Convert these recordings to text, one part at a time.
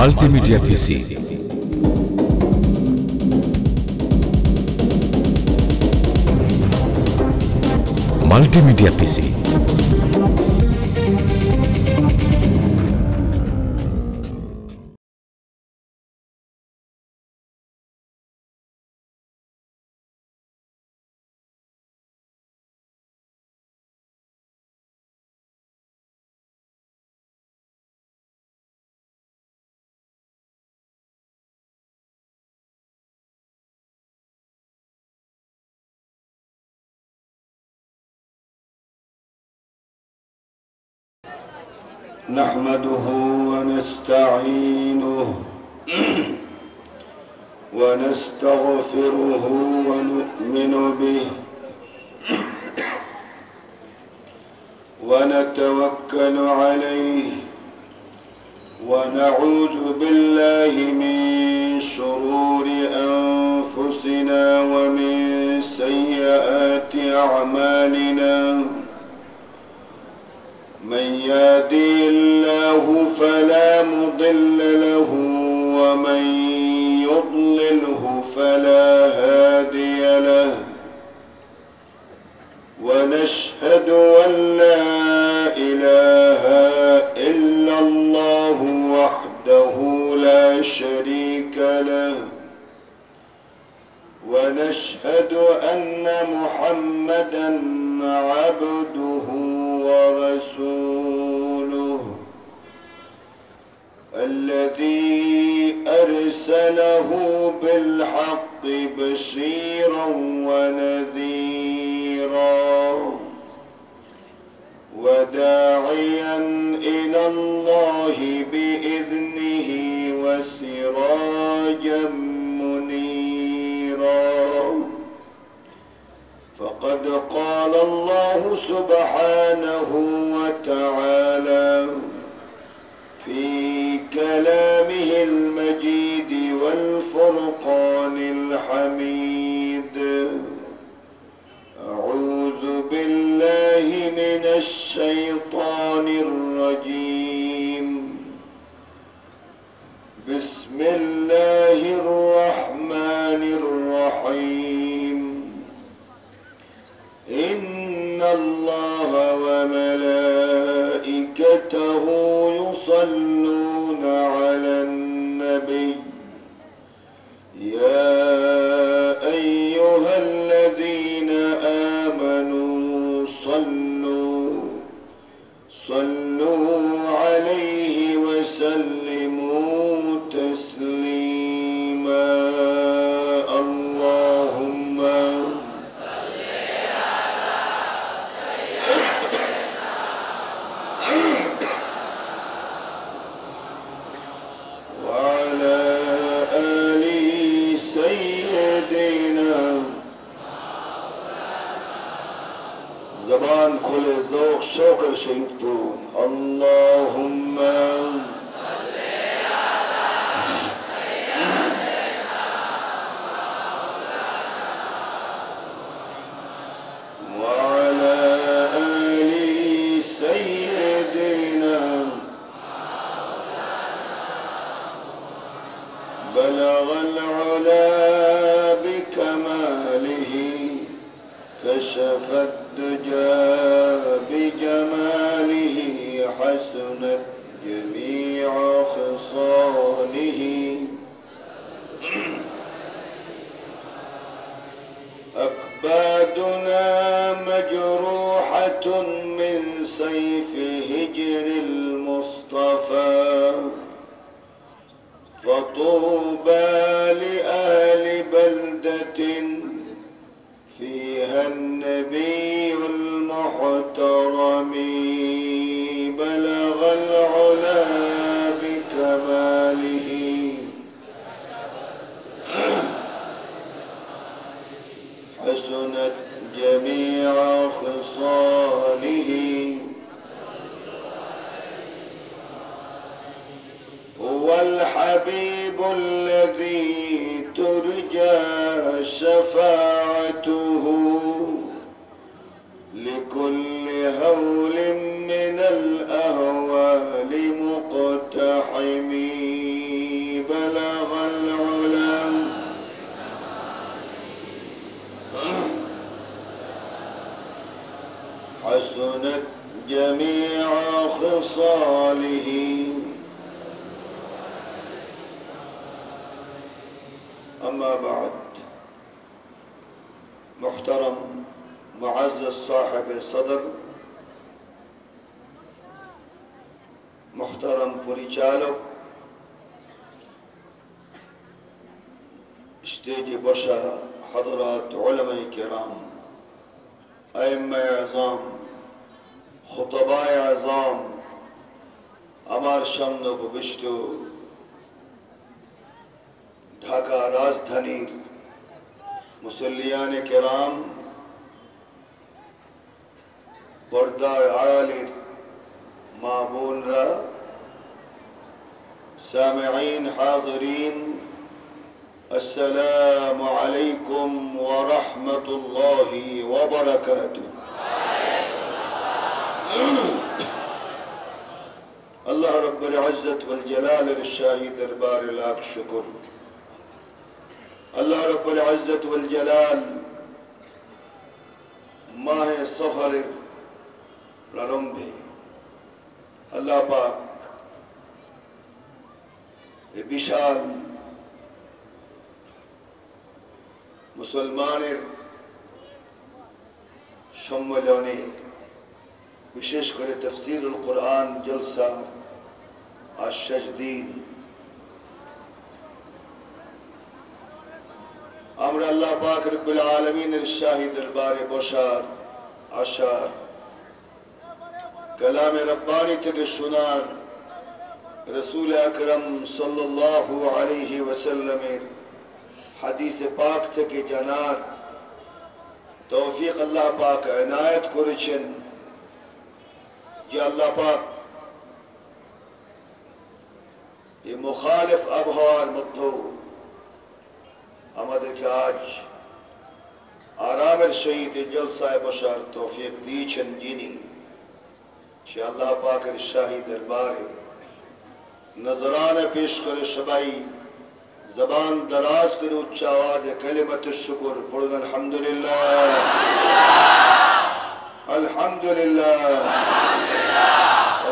Multimedia পিসি, multimedia পিসি। نحمده ونستعينه ونستغفره ونؤمن به ونتوكل عليه ونعوذ بالله من شرور أنفسنا ومن سيئات أعمالنا. من يهده الله فلا مضل له ومن يضلله فلا هادي له. ونشهد أن لا إله إلا الله وحده لا شريك له. ونشهد أن محمدًا عبده ورسوله الذي أرسله بالحق بشيرا ونذيرا وداعيا إلى الله بإذنه وسراجا منيرا. فقد قال الله سبحانه وتعالى في كلامه المجيد والفرقان الحميد: أعوذ بالله من الشيطان الرجيم. بسم الله الرحمن الرحيم. إن الله وملائكته يصلون على النبي يا أيها الذين آمنوا صلوا عليه وسلموا تسليما. اللهم زبان كل ذوق شوق شيطان. اللهم صل على سيدنا مولانا وعلى آل سيدنا مولانا. بلغ العلا بكماله كشف الدجى بجماله حسنت جميع خصاله. أكبادنا مجروحة من سيف هجر المصطفى. فطوبى لأهل بلدة فيها النبي المحترم. بلغ العلا بكماله حسنت جميع خصاله. هو الحبيب الذي ترجى شفاعته لكل هول من الأهوال مقتحمين. الصالحين أما بعد محترم معزز صاحب صدر محترم পরিচালক স্টেজে বসা হযরত উলামায়ে কেরাম আইম্মায়ে আযম খুতবায়ে আযম আমার সামনে উপবিষ্ট ঢাকা রাজধানীর মুসল্লিয়ানে কেরাম পর্দার আড়ালের মা বোনরা সামিঈন হাজিরিন আসসালামু আলাইকুম ওয়া রাহমাতুল্লাহি ওয়া বারাকাতুহু আল্লাহ রাব্বুল ইজ্জত ওয়াল জালালের শাহী দরবারে লাখ শুকর আল্লাহ রাব্বুল ইজ্জত ওয়াল জালাল মাহে সফরের প্রারম্ভে আল্লাহ পাক এই বিশাল মুসলমানের সম্মেলনে বিশেষ করে তাফসীরুল কুরআন জলসা আশ-শাজদিন আমরা আল্লাহ পাক রব্বুল আলামিনের শাহী দরবারে বসার আশার কালামে রব্বানি থেকে শোনার রাসূল আকরাম সাল্লাল্লাহু আলাইহি ওয়াসাল্লামের হাদিসে পাক থেকে জানার তৌফিক আল্লাহ পাক এনায়েত করেছেন যে আল্লাহ পাক এই মুখালিফ আবহাওয়ার মধ্যেও আমাদেরকে আজ আরামের সহিত জলসায় বসার তৌফিক দিয়েছেন যিনি সে আল্লাহ পাকের শাহী দরবারে নজরানা পেশ করে সবাই জবান দরাজ করে উচ্চ আওয়াজে কালিমাতুশ শুকর পড়ুন আলহামদুলিল্লাহ আলহামদুলিল্লাহ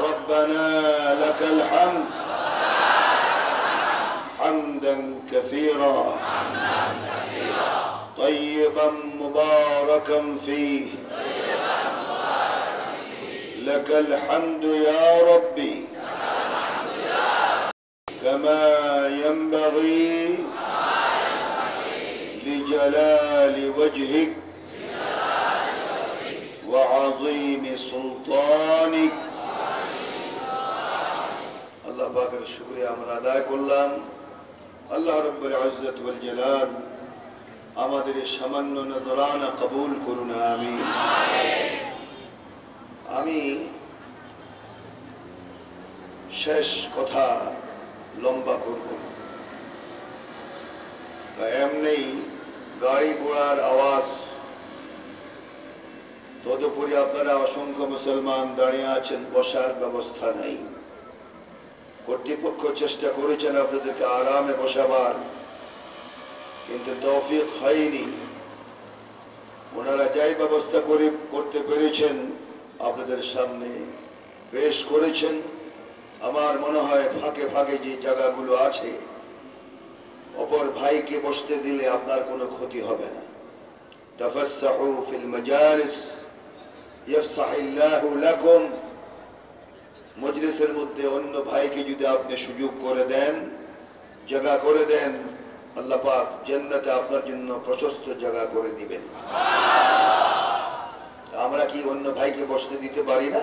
ربنا لك الحمد حمدا كثيرا طيبا مباركا فيه لك الحمد يا ربي كما ينبغي لجلال وجهك وعظيم سلطانك الله পাকের শুকরিয়া আমরা আদায় করলাম আল্লাহ রাব্বুল ইজ্জত ওয়াল জালাল আমাদের সামান্য নজরানা কবুল করুন আমিন আমি শেষ কথা লম্বা করব না এমনি গাড়ি ঘোড়ার আওয়াজ তদুপরি আপনারা অসংখ্য মুসলমান দাঁড়িয়ে আছেন বসার ব্যবস্থা নেই কর্তৃপক্ষ চেষ্টা করেছেন আপনাদেরকে আরামে বসাবার কিন্তু তৌফিক হয়নি ওনারা যাই ব্যবস্থা করতে পেরেছেন আপনাদের সামনে পেশ করেছেন আমার মনে হয় ফাঁকে ফাঁকে যে জায়গাগুলো আছে অপর ভাইকে বসতে দিলে আপনার কোনো ক্ষতি হবে না তাফাসসাহু ফিল মাজালিস ইয়াফসাহিল্লাহু লাকুম মজলিসের মধ্যে অন্য ভাইকে যদি আপনি সুযোগ করে দেন জায়গা করে দেন আল্লাহ পাক জান্নাতে আপনার জন্য প্রশস্ত জায়গা করে দিবেন আমরা কি অন্য ভাইকে বসতে দিতে পারি না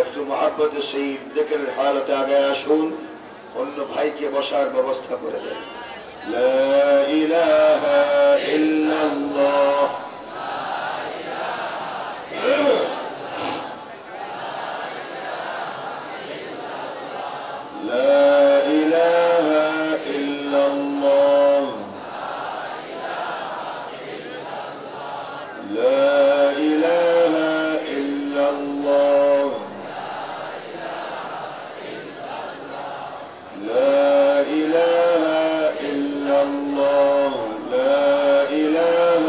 একটু মহব্বতের সেই জিকিরের হালতে আগে আসুন অন্য ভাইকে বসার ব্যবস্থা করে দেন লা ইলাহা ইল্লাল্লাহ لا إله إلا الله لا إله إلا الله لا إله إلا الله لا إله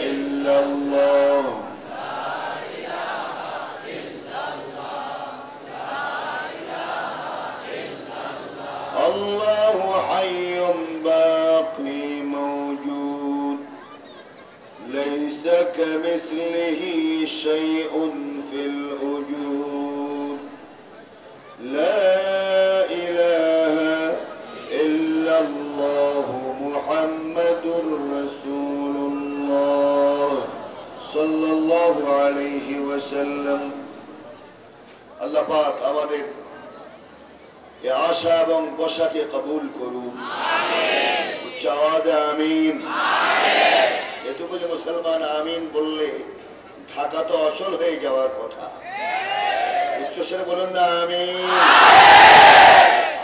إلا الله الله حي باقي موجود ليس كمثله شيء في الوجود لا إله إلا الله محمد رسول الله صلى الله عليه وسلم আল্লাহ পাক আমাদের এই আশা এবং বসাকে কবুল করুন আমিন উচ্চ আওয়াজে আমিন আমিন এটুকু যে মুসলমান আমিন বললে ঢাকা তো অচল হয়ে যাওয়ার কথা উচ্চস্বরে বলুন না আমিন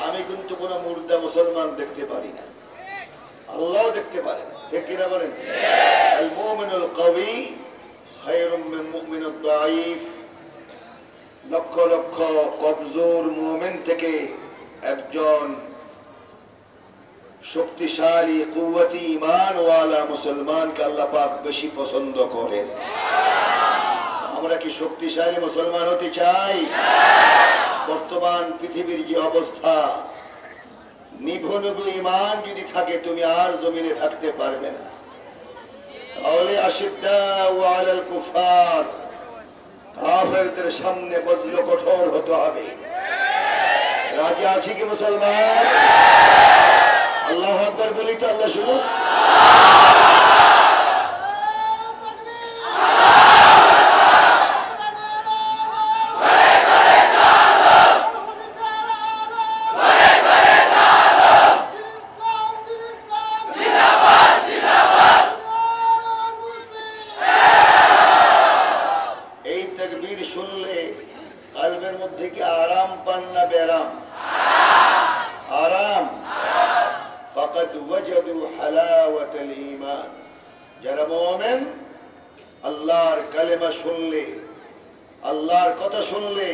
আমি কিন্তু কোনো মুর্দা মুসলমান দেখতে পারি না আল্লাহ দেখতে পারেন ঠিক কিনা বলেন আল মুমিনুল কওয়ি খায়রুম মিন মুমিনুদ দাঈফ লক্ষ লক্ষ কমজোর মুমিন থেকে একজন শক্তিশালী কুওয়াতি ঈমানওয়ালা মুসলমানকে আল্লাহ পাক বেশি পছন্দ করেন আমরা কি শক্তিশালী মুসলমান হতে চাই বর্তমান পৃথিবীর যে অবস্থা নিভু নিভু ঈমান যদি থাকে তুমি আর জমিনে থাকতে পারবে না তাহলে আশিদ্দাউ আলাল কুফার কাফেরদের সামনে বজ্র কঠোর হতে হবে রাজি আছি কি মুসলমান আল্লাহু আকবার বলি তো আল্লাহ শুনুন যারা মুমিন আল্লাহর কালেমা শুনলে আল্লাহর কথা শুনলে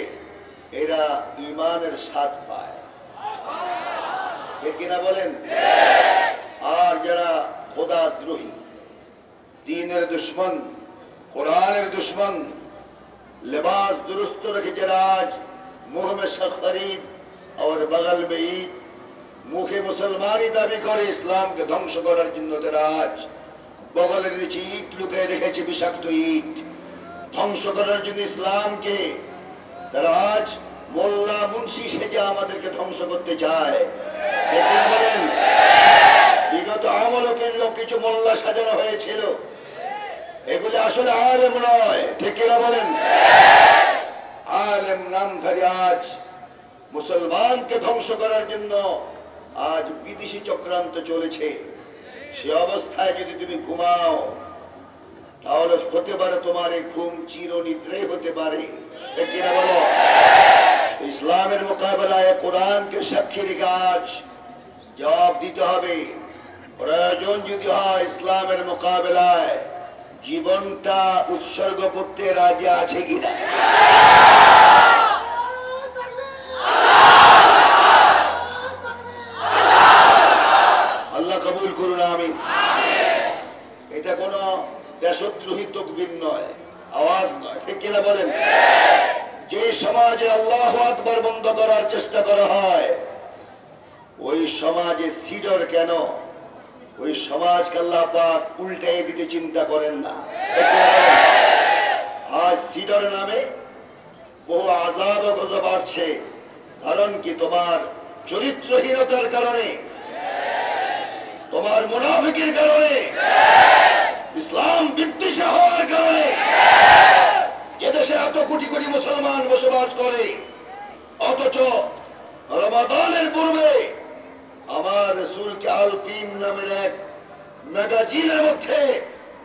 এরা ঈমানের স্বাদ পায় ঠিক কিনা বলেন আর যারা খোদাদ্রোহী দ্বীনের দুশমন কোরআনের দুশমন लिबास दुरुस्त रखे जराज मुंह में शखरीद और बगल में ईद मुखे मुसलमानी दाबी करे इस्लाम के ध्वंस करार जন্য दराज बगलेर नीचे ईद लुकिয়ে রেখেছে বিষাক্ত ঈদ ধ্বংস করার জন্য ইসলামকে দরাজ মোল্লা মুন্সি সেজে আমাদেরকে ধ্বংস করতে চায় ঠিক কি বলেন বিগত আমলকের লোক কিছু মোল্লা সাজানো হয়েছিল এগুলি আসলে আলেম নয় ঠিক কি বলেন আলেম নামধারী আজ মুসলমানকে ধ্বংস করার জন্য আজ বিদেশি চক্রান্ত চলেছে সে অবস্থায় যদি তুমি ঘুমাও তাহলে হতে পারে তোমার এই ঘুম চিরনিদ্রাই হতে পারে ঠিক কি না বলো ইসলামের মোকাবেলায় কোরআনকে সাক্ষী রেখে আজ জবাব দিতে হবে প্রয়োজন যদি হয় ইসলামের মোকাবেলায় জীবনটা উৎসর্গ করতে রাজি আছে কিনা আল্লাহ কবুল করুন আমিন এটা কোন দেশদ্রোহী তকবীর নয় আওয়াজ নয় ঠিক কিনা বলেন যে সমাজে আল্লাহু আকবার বন্ধ করার চেষ্টা করা হয় ওই সমাজে সিডর কেন ওই সমাজকে আল্লাহ পাক উল্টাইয়ে দিতে চিন্তা করেন না আজ সিডর নামে বহু আযাব ও গজব আসছে কারণ কি তোমার চরিত্রহীনতার কারণে তোমার মুনাফিকের কারণে ইসলাম বিদ্বেষী হওয়ার কারণে এদেশে এত কোটি কোটি মুসলমান বসবাস করে অথচ রমাদানের পূর্বে আমার রাসূলকে আলকিম নামের এক ম্যাগাজিনের মধ্যে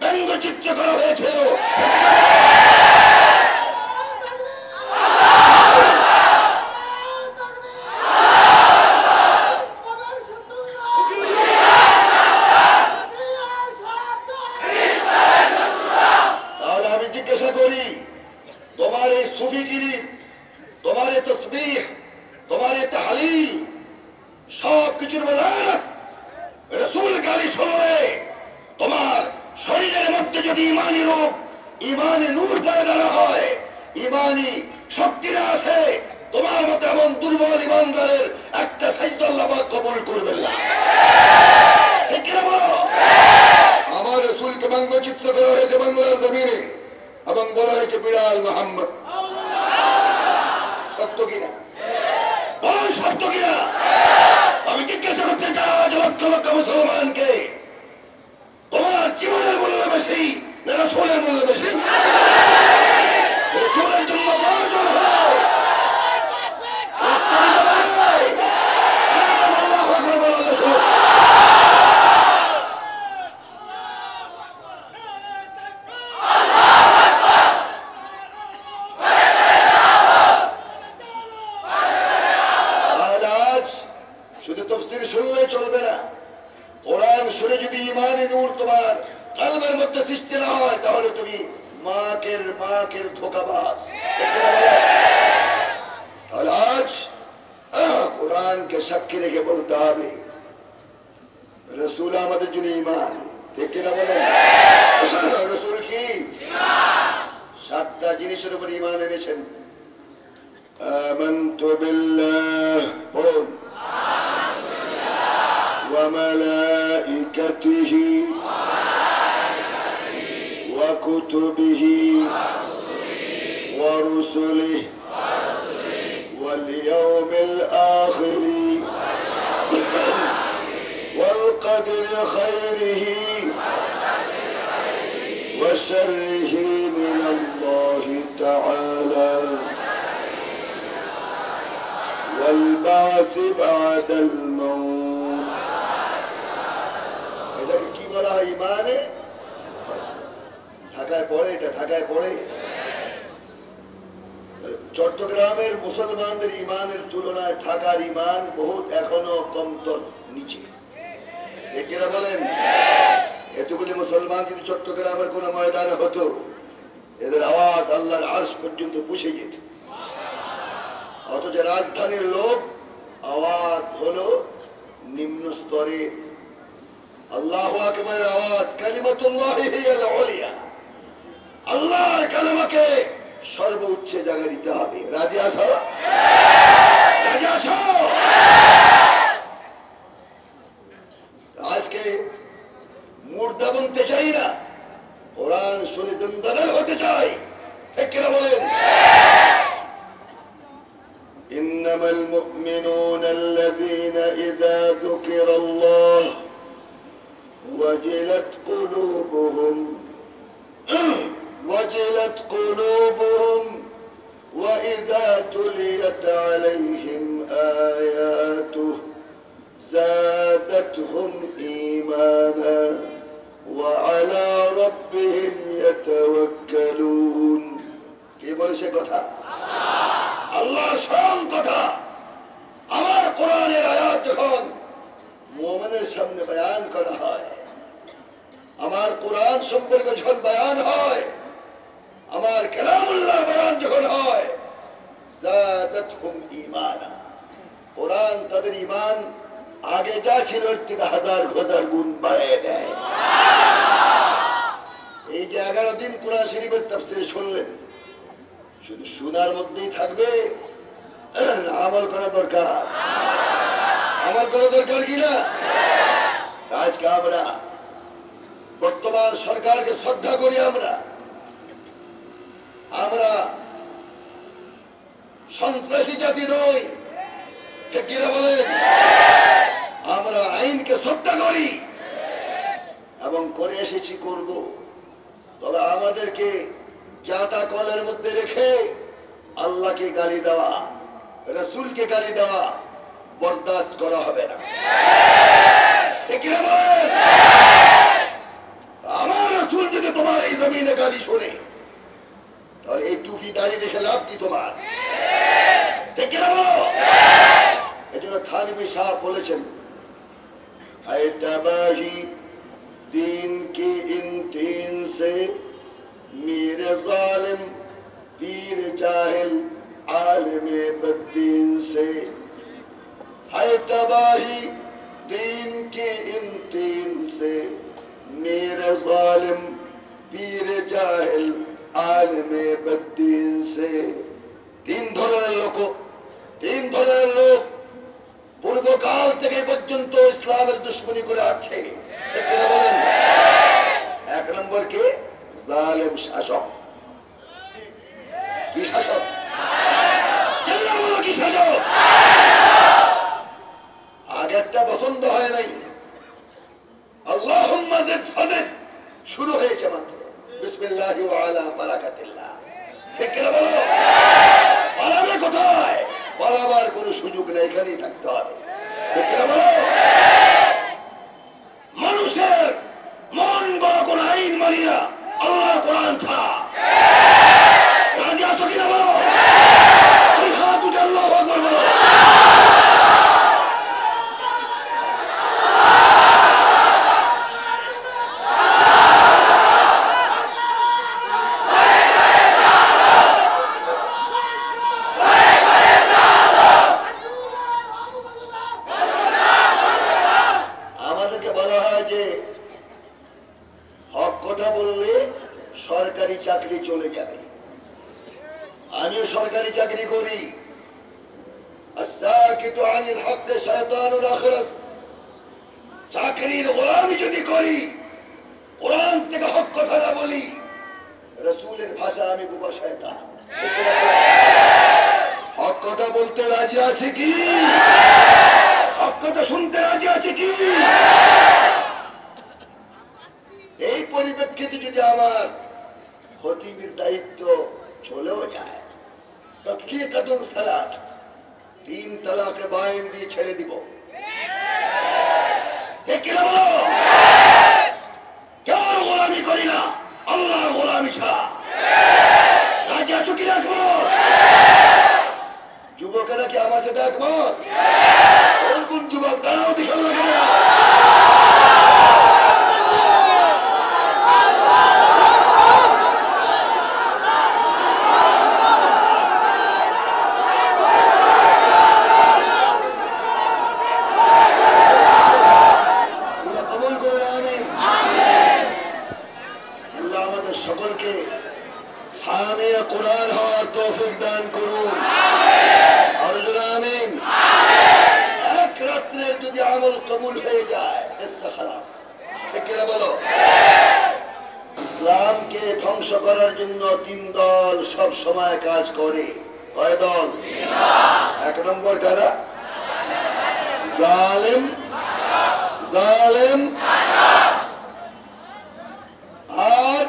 ব্যঙ্গচিত্র করা হয়েছিল তাহলে আমি জিজ্ঞাসা করি তোমার এই সুফিগিরি তোমার এই তাসবিহ তোমার এই তাহলিল সব কিছুর বলার রাসূল গালি শুনলে তোমার শরীরের মধ্যে যদি ঈমানী রূপ ঈমানী নূর পয়দা হয় ঈমানী শক্তি আসে তোমার মতো এমন দুর্বল ঈমানদারের একটা সাইয়্যিদ আল্লাহ পাক কবুল করবেন না। ঠিক কিনা বলো? আমার রাসূলকে ব্যঙ্গচিত্র করা হয়েছে বাংলার জমিনে এবং বলা হয়েছে বিড়াল মোহাম্মদ। সত্য কিনা? বল সত্য কিনা? আমি জিজ্ঞাসা করতে চাই লক্ষ লক্ষ মুসলমানকে, তোমার জীবনের মূল্য বেশি না রাসূলের মূল্য বেশি? রাসূলের জন্য প্রয়োজন হয় শুধু তাফসীর শুনলেই চলবে না। কোরআন শুনে যদি ঈমানে নূর তোমার কলবের মধ্যে সৃষ্টি না হয় তাহলে তুমি মাকের ধোঁকাবাজ। তাহলে আজ কোরআনকে সাক্ষী রেখে বলতে হবে রাসূল আমাদের জন্য ঈমান। ঠিক কিনা বলেন? রাসূল কি 7টা জিনিসের উপর ঈমান এনেছেন। আমানতু বিল্লাহ, বলুন, وملائكته وكتبه ورسله واليوم الآخر والقدر خيره وشره من الله تعالى والبعث بعد الموت। এটাকে কি বলা হয়? ঈমানে। ঢাকায় পড়ে, এটা ঢাকায় পড়ে। চট্টগ্রামের মুসলমানদের ঈমানের তুলনায় ঢাকার ঈমান বহুত এখনো কমতর, নিচে। এরা বলেন এতগুলি মুসলমান যদি চট্টগ্রামের কোন ময়দানে হতো এদের আওয়াজ আল্লাহর আরশ পর্যন্ত পৌঁছে যেত। অথচ রাজধানীর লোক আওয়াজ হলো নিম্ন স্তরে। আল্লাহু আকবারের আওয়াজ কালিমাতুল্লাহি হিয়াল উলিয়া, আল্লাহর কালেমাকে সর্বোচ্চ জায়গায় দিতে হবে। রাজি আছো? রাজি আছো? আজকে মুর্দা বনতে চাই না, কোরআন শুনে জিন্দাবেল হতে চাই। ঠিক কিনা বলেন? إنما المؤمنون الذين إذا ذكر الله وجلت قلوبهم وإذا تليت عليهم آياته زادتهم إيمانا وعلى ربهم يتوكلون। কি বলেছে কথা? আল্লাহর শান কথা। আমার কোরআনের আয়াত যখন মুমিনের সামনে বয়ান করা হয়, আমার কোরআন সম্পর্কে যখন বয়ান হয়, আমার কালামুল্লাহ বয়ান যখন হয়, যাদাতহুম ঈমানা, কোরআন তাদের ঈমান আগে যা ছিল এর থেকে হাজার হাজার গুণ বাড়িয়ে দেয়। এই যে 11 দিন কোরআন শরীফের তাফসীর শুনলেন, শুধু শোনার মধ্যেই থাকবে? আমল করা দরকার। আমল করা দরকার কিনা? আজকে আমরা বর্তমান সরকারকে শ্রদ্ধা করি। আমরা সন্ত্রাসী জাতি নই। ঠিক কিনা বলেন? আমরা আইনকে শ্রদ্ধা করি এবং করে এসেছি, করব। তবে আমাদেরকে জাতা কলের মধ্যে রেখে আল্লাহকে গালি দেওয়া, রাসূলকে গালি দেওয়া বরদাস্ত করা হবে না। ঠিক কিনা বলেন? আমার রাসূল যদি তোমার এই জমিনে গালি শোনে তাহলে এই টুপি দাঁড়িয়ে রেখে লাভ কি তোমার? ঠিক কিনা বলো? এই জন্য থানভী সাহেব বলেছেন, আয়ে তাবাহি দিন কি ইন তিন সে मेरे जालिम पीर जाहिल आलिम बद्दीन से है तबाही दीन की इन तीन से मेरे जालिम पीर जाहिल आलिम बद्दीन से। तीन ধরনের লোক পূর্বকাল থেকে পর্যন্ত ইসলামের দুশ্মনী করে আসছে, ঠিক কিনা বলেন? এক নম্বর কে? জালেম শাসক। কি শাসক? চিল্লা বলো, কি শাসক? আগেরটা পছন্দ হয় নাই, আল্লাহুম্মা জিদ ফাজিদ শুরু হয়েছে মাত্র, বিসমিল্লাহি ওয়া আলা বারাকাতিল্লাহ, ঠিক কিনা বলো? পালাবে কোথায়? পালাবার কোনো সুযোগ নেই, এখানেই থাকতে হবে, ঠিক কিনা বলো? মানুষের মন গড়া কোন আইন মানি না, আল্লাহর কোরআন ছাড়া। রাজি আছো কিনা বলো? তুই হাত উঠে আল্লাহু আকবার বলো। আমাদেরকে বলা হয় যে হক কথা বললে সরকারি চাকরি চলে যাবে। আমিও সরকারি চাকরি করি। আস-সাকিতু আনিল হক্কি শায়তানুল আখরাস। চাকরির গোলামি যদি করি, কোরআন থেকে হক কথা না বলি, রাসূলের ভাষা আমি বুবা শয়তান। হক কথা বলতে রাজি আছে কি? হক কথা শুনতে রাজি আছে কি? এই পরিপ্রেক্ষিতে যদি আমার খতিবের দায়িত্ব চলেও যায়, তাতকিকাতুন সালাস, 3 তালাকে বাইন দিয়ে ছেড়ে দিব, ঠিক কিনা বলো? কেউ গোলামি করি না, আল্লাহর গোলামি ছাড়া। রাজি আছো কি আসবো? যুবকেরা কি আমার সাথে একমত? কোন যুবক দাঁড়াও দিশা লাগে না? সকলকে হামিয়া কোরআন হওয়ার তৌফিক দান করুন। আর আমিন। এক রাত্রের যদি আমল কবুল হয়ে যায়, খালাস, ঠিক কিনা বলো? ইসলামকে ধ্বংস করার জন্য 3 দল সব সময় কাজ করে। কয় দল? 1 নম্বর কারা? জালেম, জালেম আর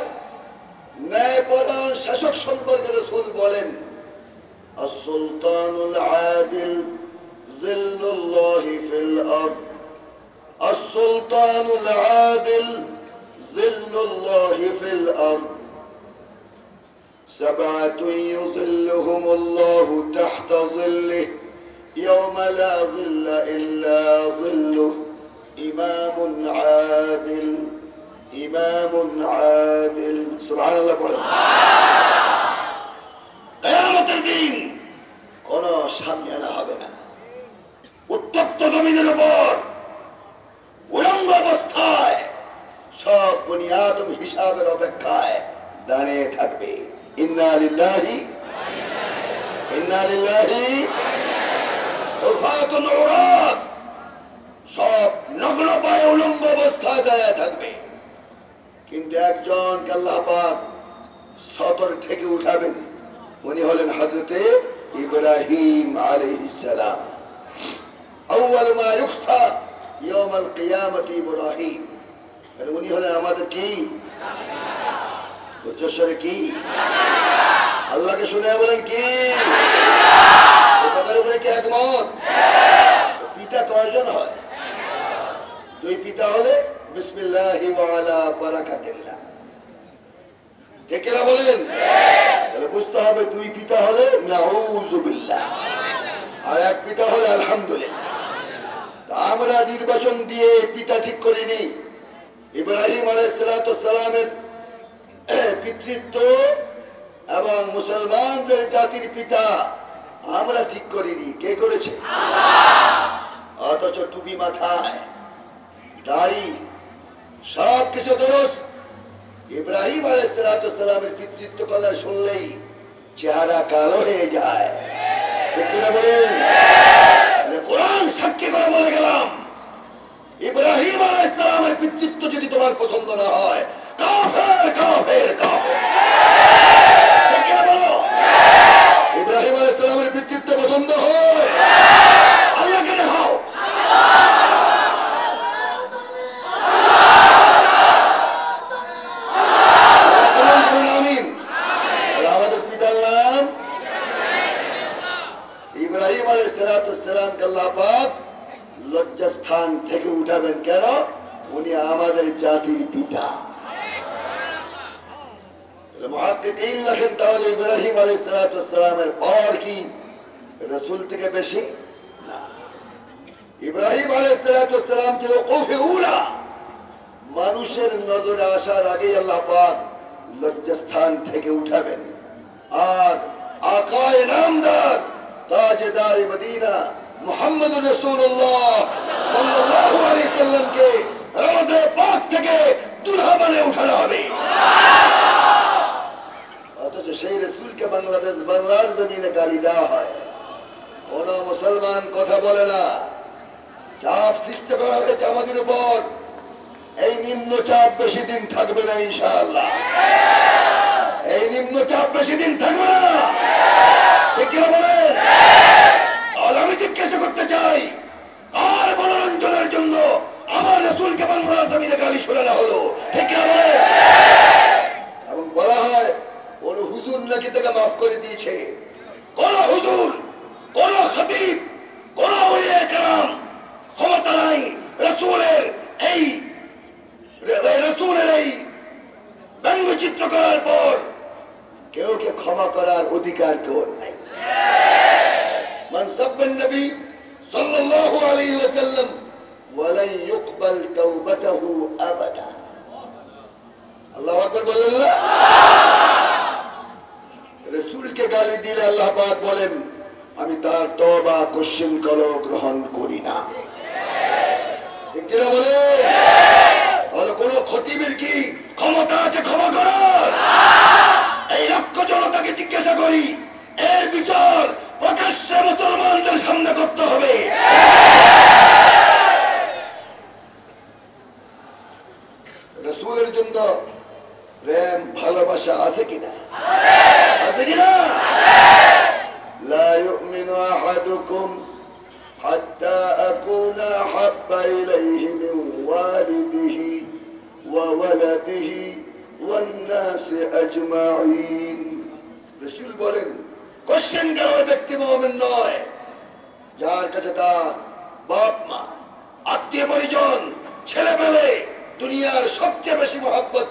ন্যায়পরায়ণ শাসক সম্পর্কে রাসূল বলেন, আস-সুলতানুল আদিল জিল্লুল্লাহি ফিল আরদ। আস-সুলতানুল আদিল জিল্লুল্লাহি ফিল আরদ। সাবআতুন ইউযিল্লুহুমুল্লাহু তাহতা জিল্লিহি ইয়াওমা লা জিল্লা ইল্লা জিল্লুহু। ইমামুন আদিল, ইমামুন আদিল। সুবহানাল্লাহ পড়েন। কিয়ামতের দিন কোন সামিয়ানা হবে না, উত্তপ্ত জমিনের উপর উলঙ্গ অবস্থায় সব বনি আদম হিসাবের অপেক্ষায় দাঁড়িয়ে থাকবে। ইন্না লিল্লাহি ইন্না লিল্লাহি হুফাতুন উরাত, সব নগ্ন পায়ে উলঙ্গ অবস্থায় দাঁড়িয়ে থাকবে। কিন্তু একজনকে আল্লাহ পাক সতর থেকে উঠাবেন, উনি হলেন হযরতে ইব্রাহিম আলাইহিস সালাম। আউয়াল মা ইউখফা ইয়াউমাল কিয়ামতি ইব্রাহিম, উনি হলেন আমাদের কি? উচ্চস্বরে কি? আল্লাহকে শুনে বলেন কি? কথার উপরে কি একমত? পিতা কয়জন হয়? 2 পিতা হলে বিসমিল্লাহি ওয়া আলা বারাকাতিল্লাহ, ঠিক কিনা বলেন? তাহলে বুঝতে হবে 2 পিতা হলে নাউযুবিল্লাহ, আর 1 পিতা হলে আলহামদুলিল্লাহ। আমরা নির্বাচন দিয়ে পিতা ঠিক করিনি। ইব্রাহিম আলাইহিস সালামের পিতৃত্ব এবং মুসলমানদের জাতির পিতা আমরা ঠিক করিনি। কে করেছে? অথচ টুপি মাথায়, দাড়ি, সব কিছু দুরুস্ত। ইব্রাহিম আলাইহিস সালামের পিতৃত্ব কথা শুনলেই চেহারা কালো হয়ে যায়, ঠিক কিনা বলেন? কোরআন সাক্ষী করে বলে গেলাম, ইব্রাহিম আলাইহিস সালামের পিতৃত্ব যদি তোমার পছন্দ না হয়, কাফের কাফের কাফের। ঠিক কি না বলো? ইব্রাহিম আলাইহিস সালামের পিতৃত্ব পছন্দ হয়, আল্লাহকে দেখাও। আমিন। আমাদের পিতার নাম ইব্রাহিম আলাইহিস সালামকে আল্লাহ পাক লজ্জাস্থান থেকে উঠাবেন কেন? উনি আমাদের জাতির পিতা। মুহাক্কিকিন লেখেন তাহলে ইব্রাহিম আলাইহিস সালামের পাওয়ার কি রাসূল থেকে বেশি? না। ইব্রাহিম আলাইহিস সালাম ছিল কৌফে উলা, মানুষের নজরে আসার আগেই আল্লাহ পাক লজ্জাস্থান থেকে উঠাবেন। আর আকায়ে নামদার তাজদার মদিনা মুহাম্মদুর রাসূলুল্লাহ সাল্লাল্লাহু আলাইহি সাল্লামকে রওজা পাক থেকে দুলহা বানিয়ে উঠানো হবে। অথচ সেই রাসূলকে বাংলার জমিনে গালি দেওয়া হয়, কোন মুসলমান কথা বলে না। চাপ সৃষ্টি করা হয়েছে আমাদের উপর, এই নিম্ন চাপ বেশি দিন থাকবে না ইনশাআল্লাহ। এই নিম্ন চাপ বেশি দিন থাকবে না, ঠিক কি বলেন? আমি জিজ্ঞাসা করতে চাই, আর মনোরঞ্জনের জন্য আমার রাসূলকে বাংলার জমিনে গালি শোনানো হলো, ঠিক কি বলেন? এবং বলা হয় ওর হুজুর নাকি তাকে মাফ করে দিয়েছে। কোন হুজুর, কোন খতিব, কোন ওলিয়ে কেরাম ক্ষমতা নাই রাসূলের এই ব্যঙ্গচিত্র করার পর কেউ কে ক্ষমা করার অধিকার কেউ নাই। মান সাব্বান নবী সাল্লাল্লাহু আলাইহি ওয়াসাল্লাম ওয়ালা ইউকবাল তাওবাতুহু আবাদা। আল্লাহু আকবার বলেন না? রাসূলকে গালি দিলে আল্লাহ পাক বলেন আমি তার তওবা কোশ্চেন কালো গ্রহণ করি না, ঠিক কি না বলে? তাহলে কোন খতিবের কি ক্ষমতা আছে ক্ষমা করার? এই লক্ষ জনতাকে জিজ্ঞাসা করি, এর বিচার প্রকাশ্যে মুসলমানদের সামনে করতে হবে। রাসূলের জন্য প্রেম ভালোবাসা আছে কিনা? আছে কিনা? লা ইউমিনু আহাদুকুম হাত্তা আকুনা হাব্বা ইলাইহি মিন ওয়ালিদিহি ওয়া ওয়ালাদিহি ওয়ান নাসি আজমাইন। রাসূল বলেন কোশ্চেন করা ব্যক্তি মুমিন নয় যার কাছে তার বাপ মা, আত্মীয় পরিজন, ছেলে পেলে, দুনিয়ার সবচেয়ে বেশি মহব্বত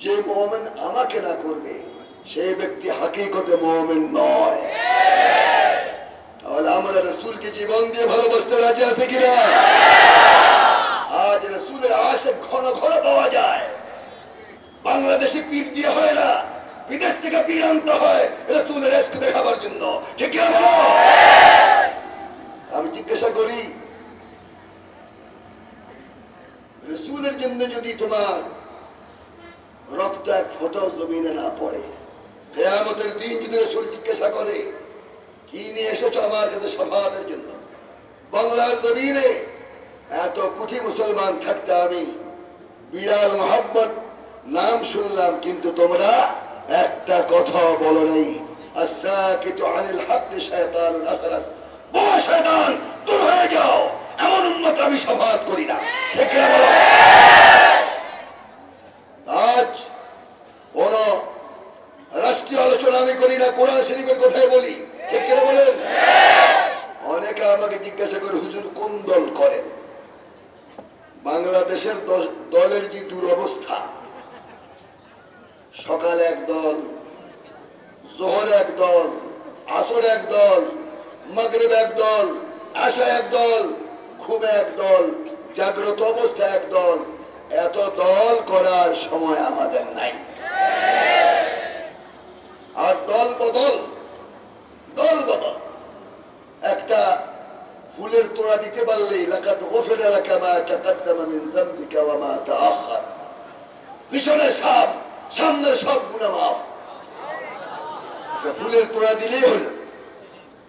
যে মুমিন আমাকে না করবে সেই ব্যক্তি হাকিকতে মুমিন নয়। তাহলে আমরা রাসূলকে জীবন দিয়ে ভালোবাসতে রাজি আছি কিনা? আজ রাসূলের আশিক ঘন ঘন পাওয়া যায়। বাংলাদেশে পীর দিয়ে হয় না, বিদেশ থেকে পীর আনতে হয় রাসূলের ইশক দেখাবার জন্য, ঠিক কি না? আমি জিজ্ঞাসা করি, রাসূলের জন্য যদি তোমার রক্ত এক ফোঁটা জমিনে না পড়ে, কিয়ামতের দিন যদি রাসূল জিজ্ঞাসা করে কি নিয়ে এসেছো আমার কাছে শাফাআতের জন্য, বাংলার জমিনে এত কোটি মুসলমান থাকতে আমি বিরাল মোহাম্মদ নাম শুনলাম কিন্তু তোমরা একটা কথা বলো নাই। আসাকিতু আনিল হক শায়তানুল আখরাস। বড় শয়তান দূর হয়ে যাও, এমন উম্মত আমি শাফাআত করি না, ঠিক না বলো? আজ কোন রাষ্ট্রীয় আলোচনা আমি করি না, কোরআন শরীফের কথাই বলি, ঠিক কিনা বলেন? অনেকে আমাকে জিজ্ঞাসা করে হুজুর কোন দল করেন? বাংলাদেশের দলের যে দুরবস্থা, সকালে এক দল, জোহরে এক দল, আসরে এক দল, মাগরিবে এক দল, আশা এক দল, ঘুমে এক দল, জাগ্রত অবস্থায় এক দল। এত দল করার সময় আমাদের নাই। আর দল বদল, দল বদল। একটা ফুলের তোড়া দিতে পারলেই লাকাদ গুফিরা লাকা মা তাকাদ্দামা মিন যামবিকা ওয়া মা তাআখার। পিছনের সব, সামনের সব গুনাহ মাফ। ফুলের তোড়া দিলেই হলো।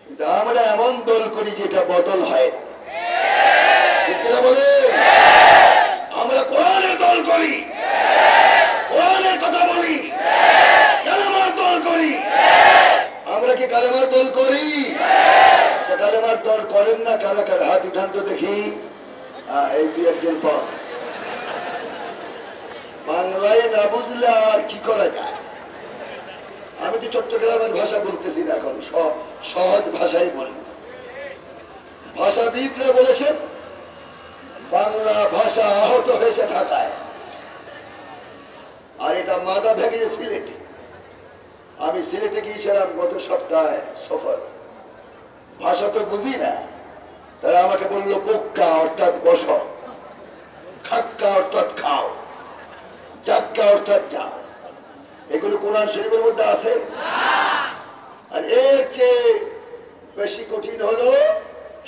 কিন্তু আমরা এমন দল করি যেটা বদল হয় না, ঠিক না বলে? উঠান তো দেখি। এই দুই একজন পথ বাংলায় না বুঝলে আর কি করা যায়। আমি তো চট্টগ্রামের ভাষা বলতেছি না, এখন সহজ ভাষাই বলি। ভাষাবিদরা বলেছেন বাংলা ভাষা আহত হয়েছে ঢাকায়, আর এটা মাথা ভেঙে সিলেটে। আমি সিলেটে গিয়েছিলাম গত সপ্তাহে সফর, ভাষা তো বুঝি না। তারা আমাকে বললো বোক্কা অর্থাৎ বস, খাক্কা অর্থাৎ খাও, জাক্কা অর্থাৎ যাও। এগুলো কোরআন শরীফের মধ্যে আছে। আর এর চেয়ে বেশি কঠিন হলো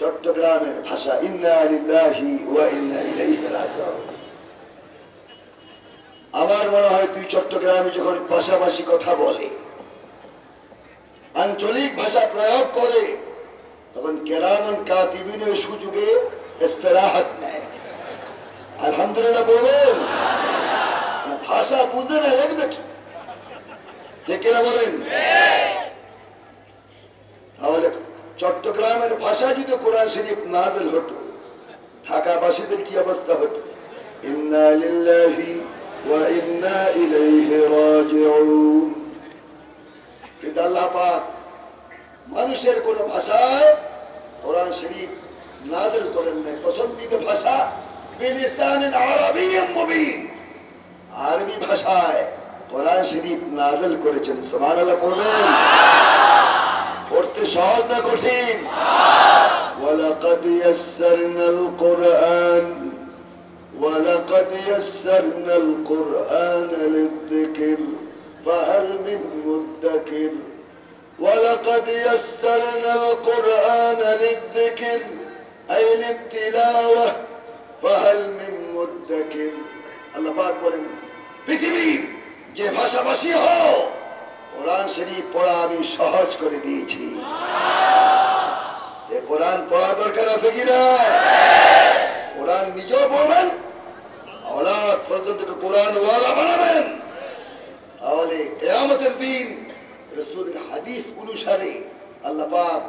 চট্টগ্রামের ভাষা, ইন্না লিল্লাহি ওয়া ইন্না ইলাইহি রাজিউন। আমার মনে হয় দুই চট্টগ্রামে যখন পাশাপাশি কথা বলে, আঞ্চলিক ভাষা প্রয়োগ করে, তখন কেরামান কাতিবিনের সুযোগে ইস্তিরাহাত নেয়। আলহামদুলিল্লাহ বলেন। ভাষা বুঝে না লিখবে কি, ঠিক না বলেন? তাহলে চট্টগ্রামের ভাষা যদি কোরআন শরীফ নাযিল হতো, ঢাকাবাসীদের কি অবস্থা হতো? ইন্না লিল্লাহি ওয়া ইন্না ইলাইহি রাজিউন। কিন্তু আল্লাহ পাক মানুষের কোন ভাষায় কোরআন শরীফ নাযিল করেন নাই। পছন্দিত ভাষা বিলিসানিন আরাবিয়্যিন মুবিন, আরবি ভাষায় কোরআন শরীফ নাযিল করেছেন। সুবহানাল্লাহ পড়বেন। পড়তে সহজ না কঠিন? ওয়ালাকাদ ইয়াসসারনাল কুরআন ওয়ালাকাদ ইয়াসসারনাল কুরআন লিযিকর ফাহাল মিন মুদ্দাকির ওয়ালাকাদ ইয়াসসারনাল কুরআন লিযিকর আই লিতিলাওয়াহ ফাহাল মিন মুদ্দাকির। আল্লাহ পাক বলেন, পৃথিবীর যে ভাষাভাষী হও, কোরআন শরীফ পড়া আমি সহজ করে দিয়েছি। কোরআন পড়া দরকার আছে কিনা? কোরআন নিজেও পড়বেন, আওলাদ ফরজন্দকে কোরআন ওয়ালা বানাবেন। তাহলে কিয়ামতের দিন রাসূলের হাদিস অনুসারে আল্লাহ পাক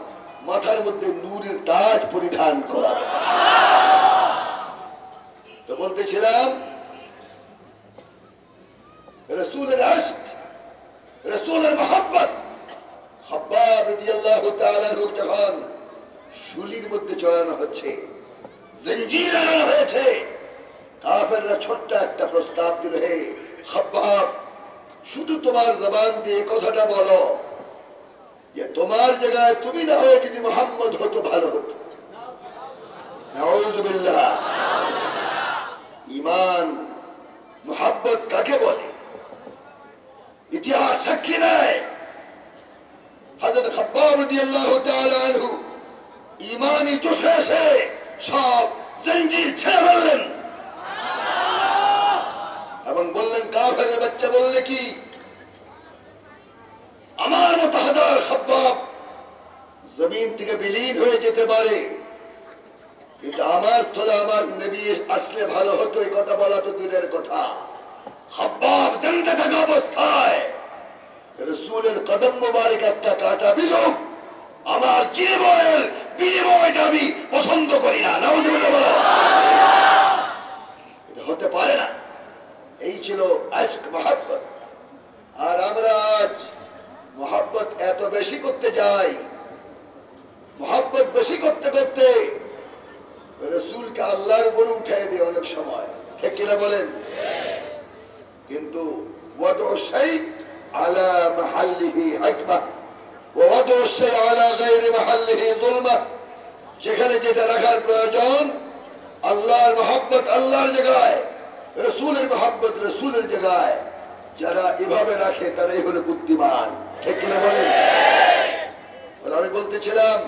মাথার মধ্যে নূরের তাজ পরিধান করাবেন। তো বলতেছিলাম রাসূলের ইশক, রাসূলের মহব্বত। খাব্বাব রাদিয়াল্লাহু তাআলা আনহু যখন শুলির মধ্যে চড়ানো হচ্ছে, জঞ্জির লাগানো হয়েছে, কাফেররা ছোট্ট একটা প্রস্তাব দিল, হে খাব্বাব, শুধু তোমার জবান দিয়ে কথাটা বলো যে তোমার জায়গায় তুমি না হয়ে যদি মুহাম্মদ হতো ভালো হতো। নাউযু বিল্লাহ। ঈমান মুহাব্বত কাকে বলে? ইতিহাস সাক্ষী নেয় হযরত খাব্বাব রাদিয়াল্লাহু তাআলা আনহু ঈমানি জোশে এসে সব জঞ্জির ছেড়ে ফেললেন এবং বললেন, কাফেরের বাচ্চা বললে কি আমার মতো হাজার খাব্বাব জমিন থেকে বিলীন হয়ে যেতে পারে, কিন্তু আমার স্থলে আমার নবী আসলে ভালো হতো। এই কথা বলা তো দূরের কথা, খাব্বাব জিন্দা থাকা অবস্থায় রাসূলের কদম মোবারক একটা কাটা বিলুক আমার জীবনের বিনিময়টা আমি পছন্দ করি না। নাউযুবিল্লাহ। এটা হতে পারে না। এই ছিল ইশক, মহব্বত। আর আমরা আজ মহব্বত এত বেশি করতে যাই, মহব্বত বেশি করতে করতে রাসূলকে আল্লাহর উপরে উঠাই দিই অনেক সময়, ঠিক কিনা বলেন? কিন্তু ওয়াদউ শাই আলা মাহাল্লিহি হিকমা ওয়া ওয়াদউ শাই আলা গায়রি মাহাল্লিহি যুলমা। যেখানে যেটা রাখার প্রয়োজন, আল্লাহর মহব্বত আল্লাহর জায়গায়, রাসূলের মহব্বত রাসূলের জায়গায়, যারা এভাবে রাখে তারাই হলো বুদ্ধিমান, ঠিক কিনা বলেন? আমি বলতেছিলাম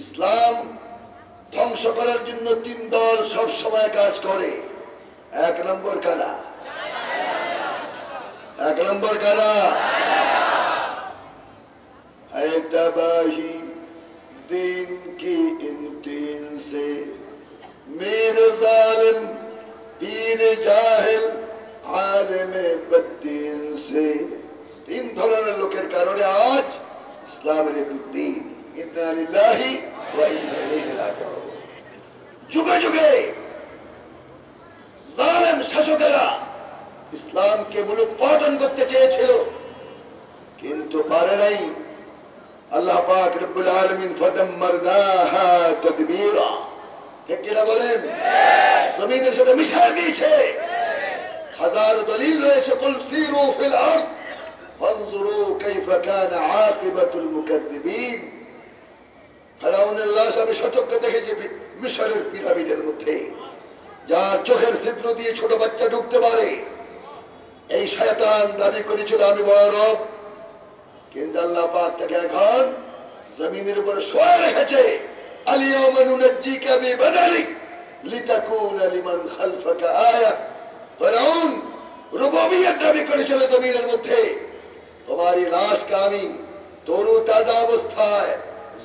ইসলাম ধ্বংস করার জন্য তিন দল সব সময় কাজ করে। এক নম্বর কারা? এক নম্বর কারা? है तबाही दीन की इन तीन से, मीर जालिम पीर जाहिल आलिम बद्दीन से। তিন ধরনের লোকের কারণে আজ ইসলামের দিন ইন্না লিল্লাহি ওয়া ইন্না ইলাইহি রাজিউন। যুগে যুগে জালেম শাসকেরা ইসলামকে মূলোৎপাটন করতে চেয়েছিল, কিন্তু পারে নাই। আল্লাহ পাক রব্বুল আলামিন ফাদাম্মারনাহা তাদবীরা, ঠিক কিনা বলেন? জমিনের সাথে মিশিয়ে দিয়েছে। হাজার দলিল রয়েছে, কুল ফিরু ফিল আরদ ফানজুরু কাইফা কানা আকিবাতুল মুকাদ্দিবিন। ফেরাউনের লাশ আমি সচক্ষে দেখেছি মিশরের পিরামিডের মধ্যে, যার চোখের ছিদ্র দিয়ে ছোট বাচ্চা ঢুকতে পারে। এই শয়তান দাবি করেছিল আমি বড় রব, কিন্তু আল্লাহ পাক তাকে এখন জমিনের উপরে শোয়া রেখেছে। আলিয়াউমা নুনাজ্জিকা বিবাদানিক লিতাকুনা লিমান খালফাকা আয়া। ফেরাউন রুবুবিয়্যত দাবি করেছিল জমিনের মধ্যে, তোমার এই লাশকে আমি তরু তাজা অবস্থায়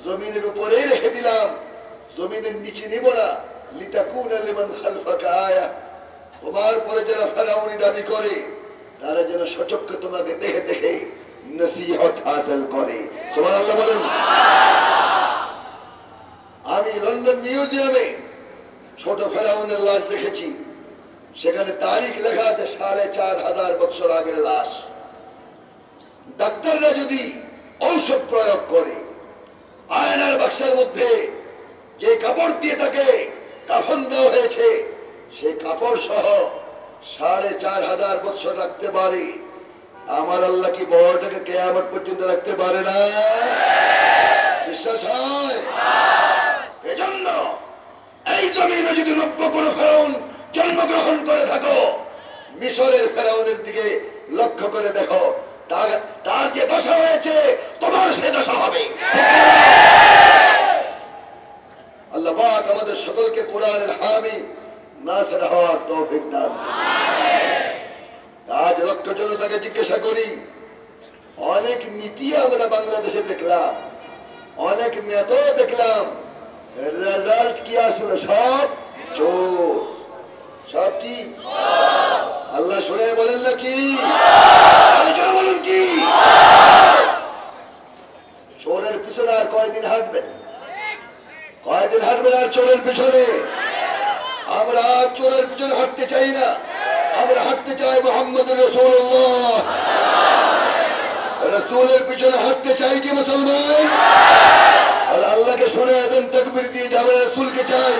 জমিনের উপরেই রেখে দিলাম, জমিনের নিচে নিব না। লিতাকুনা লিমান খালফাকা আয়া, তোমার পরে যারা ফেরাউনি দাবি করে তারা যেন সচক্ষে তোমাকে দেখে দেখে নসিহত হাসিল করে। সুবহানাল্লাহ বলেন। আমি লন্ডন মিউজিয়ামে ছোট ফেরাউনের লাশ দেখেছি, সেখানে তারিখ লেখা আছে 4500 বছর আগের লাশ। ডাক্তাররা যদি ঔষধ প্রয়োগ করে, আয়নার বাক্সের মধ্যে যে কাপড় দিয়ে তাকে কাফন দেওয়া হয়েছে, সেই কাপড় সহ 4500 বছর রাখতে পারে। আমার আল্লাহ কি বড়টাকে কিয়ামত পর্যন্ত রাখতে পারে না? বিশ্বাস হয়? এজন্য এই জমিনে যদি নব্য কোন ফেরাউন জন্মগ্রহণ করে থাকো, মিশরের ফেরাউনের দিকে লক্ষ্য করে দেখো, তার যে দশা হয়েছে তোমার সে দশা হবে। আল্লাহ পাক আমাদের সকলকে কোরআনের হামি নাসির হওয়ার তৌফিক দান। আজ লক্ষ জনতাকে জিজ্ঞাসা করি, অনেক নীতি আমরা বাংলাদেশে দেখলাম, অনেক নেতা দেখলাম, রেজাল্ট কি আসলো? সব চোর। সব কি আল্লাহ শুনে বলেন নাকি? বলুন কি? চোরের পিছনে আর কয়দিন হাঁটবেন? কয়দিন হাঁটবেন আর চোরের পিছনে? আমরা আর চোরের পিছনে হাঁটতে চাই না, আমরা হাঁটতে চাই মুহাম্মদ রাসূলুল্লাহ। রাসূলের পিছনে হাঁটতে চাই কি মুসলমান? আল্লাহকে শুনে দেন, তাকবীর দিয়ে যে আমরা রাসূলকে চাই।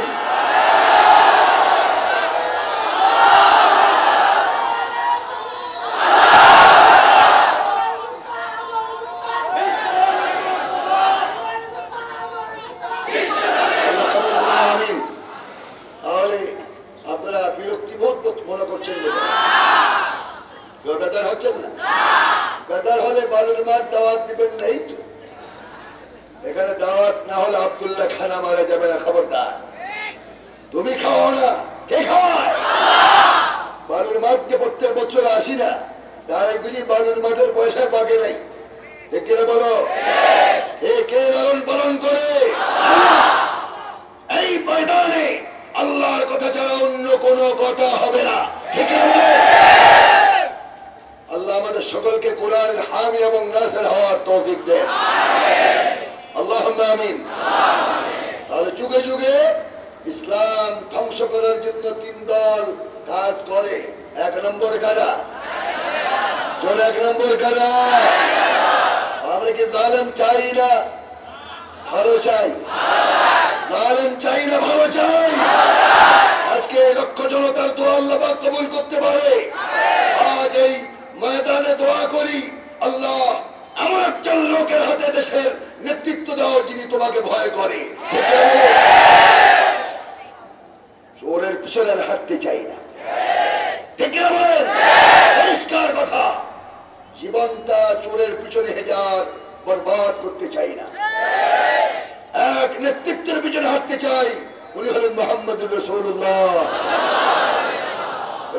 এখানে দাওয়াত না হলে আব্দুল্লাহ খানা মারা যাবে না, খবরদার। তুমি খাও না, কে খাওয়ায়? বালুর মাঠ যে প্রত্যেক বছর আসি না, তারা এগুলি বালুর মাঠের পয়সা পাকে নাই, ঠিক কিনা বলো? কে লালন পালন করে? এই ময়দানে আল্লাহর কথা ছাড়া অন্য কোন কথা হবে না, ঠিক আছে? আল্লাহ আমাদের সকলকে কোরআনের হামি এবং নাসির হওয়ার তৌফিক দেন, আল্লাহুম্মা আমিন। তাহলে যুগে যুগে ইসলাম ধ্বংস করার জন্য 3 দল কাজ করে। 1 নম্বর কারা? জোরে 1 নম্বর কারা? আমরা কি জালেম চাই না ভালো চাই? জালেম চাই না ভালো চাই? আজকে লক্ষ জনতার দোয়া আল্লাহ পাক কবুল করতে পারে। আজ এই ময়দানে দোয়া করি, আল্লাহ এমন একজন লোকের হাতে দেশের নেতৃত্ব দাও যিনি তোমাকে ভয় করে। চোরের পিছনে হাঁটতে চাই না, ঠিক বলেন? পরিষ্কার কথা, জীবনটা চোরের পিছনে হেজার বরবাদ করতে চাই না। এক নেতৃত্বের পিছনে হাঁটতে চাই, উনি হলেন মুহাম্মদুর রাসূলুল্লাহ।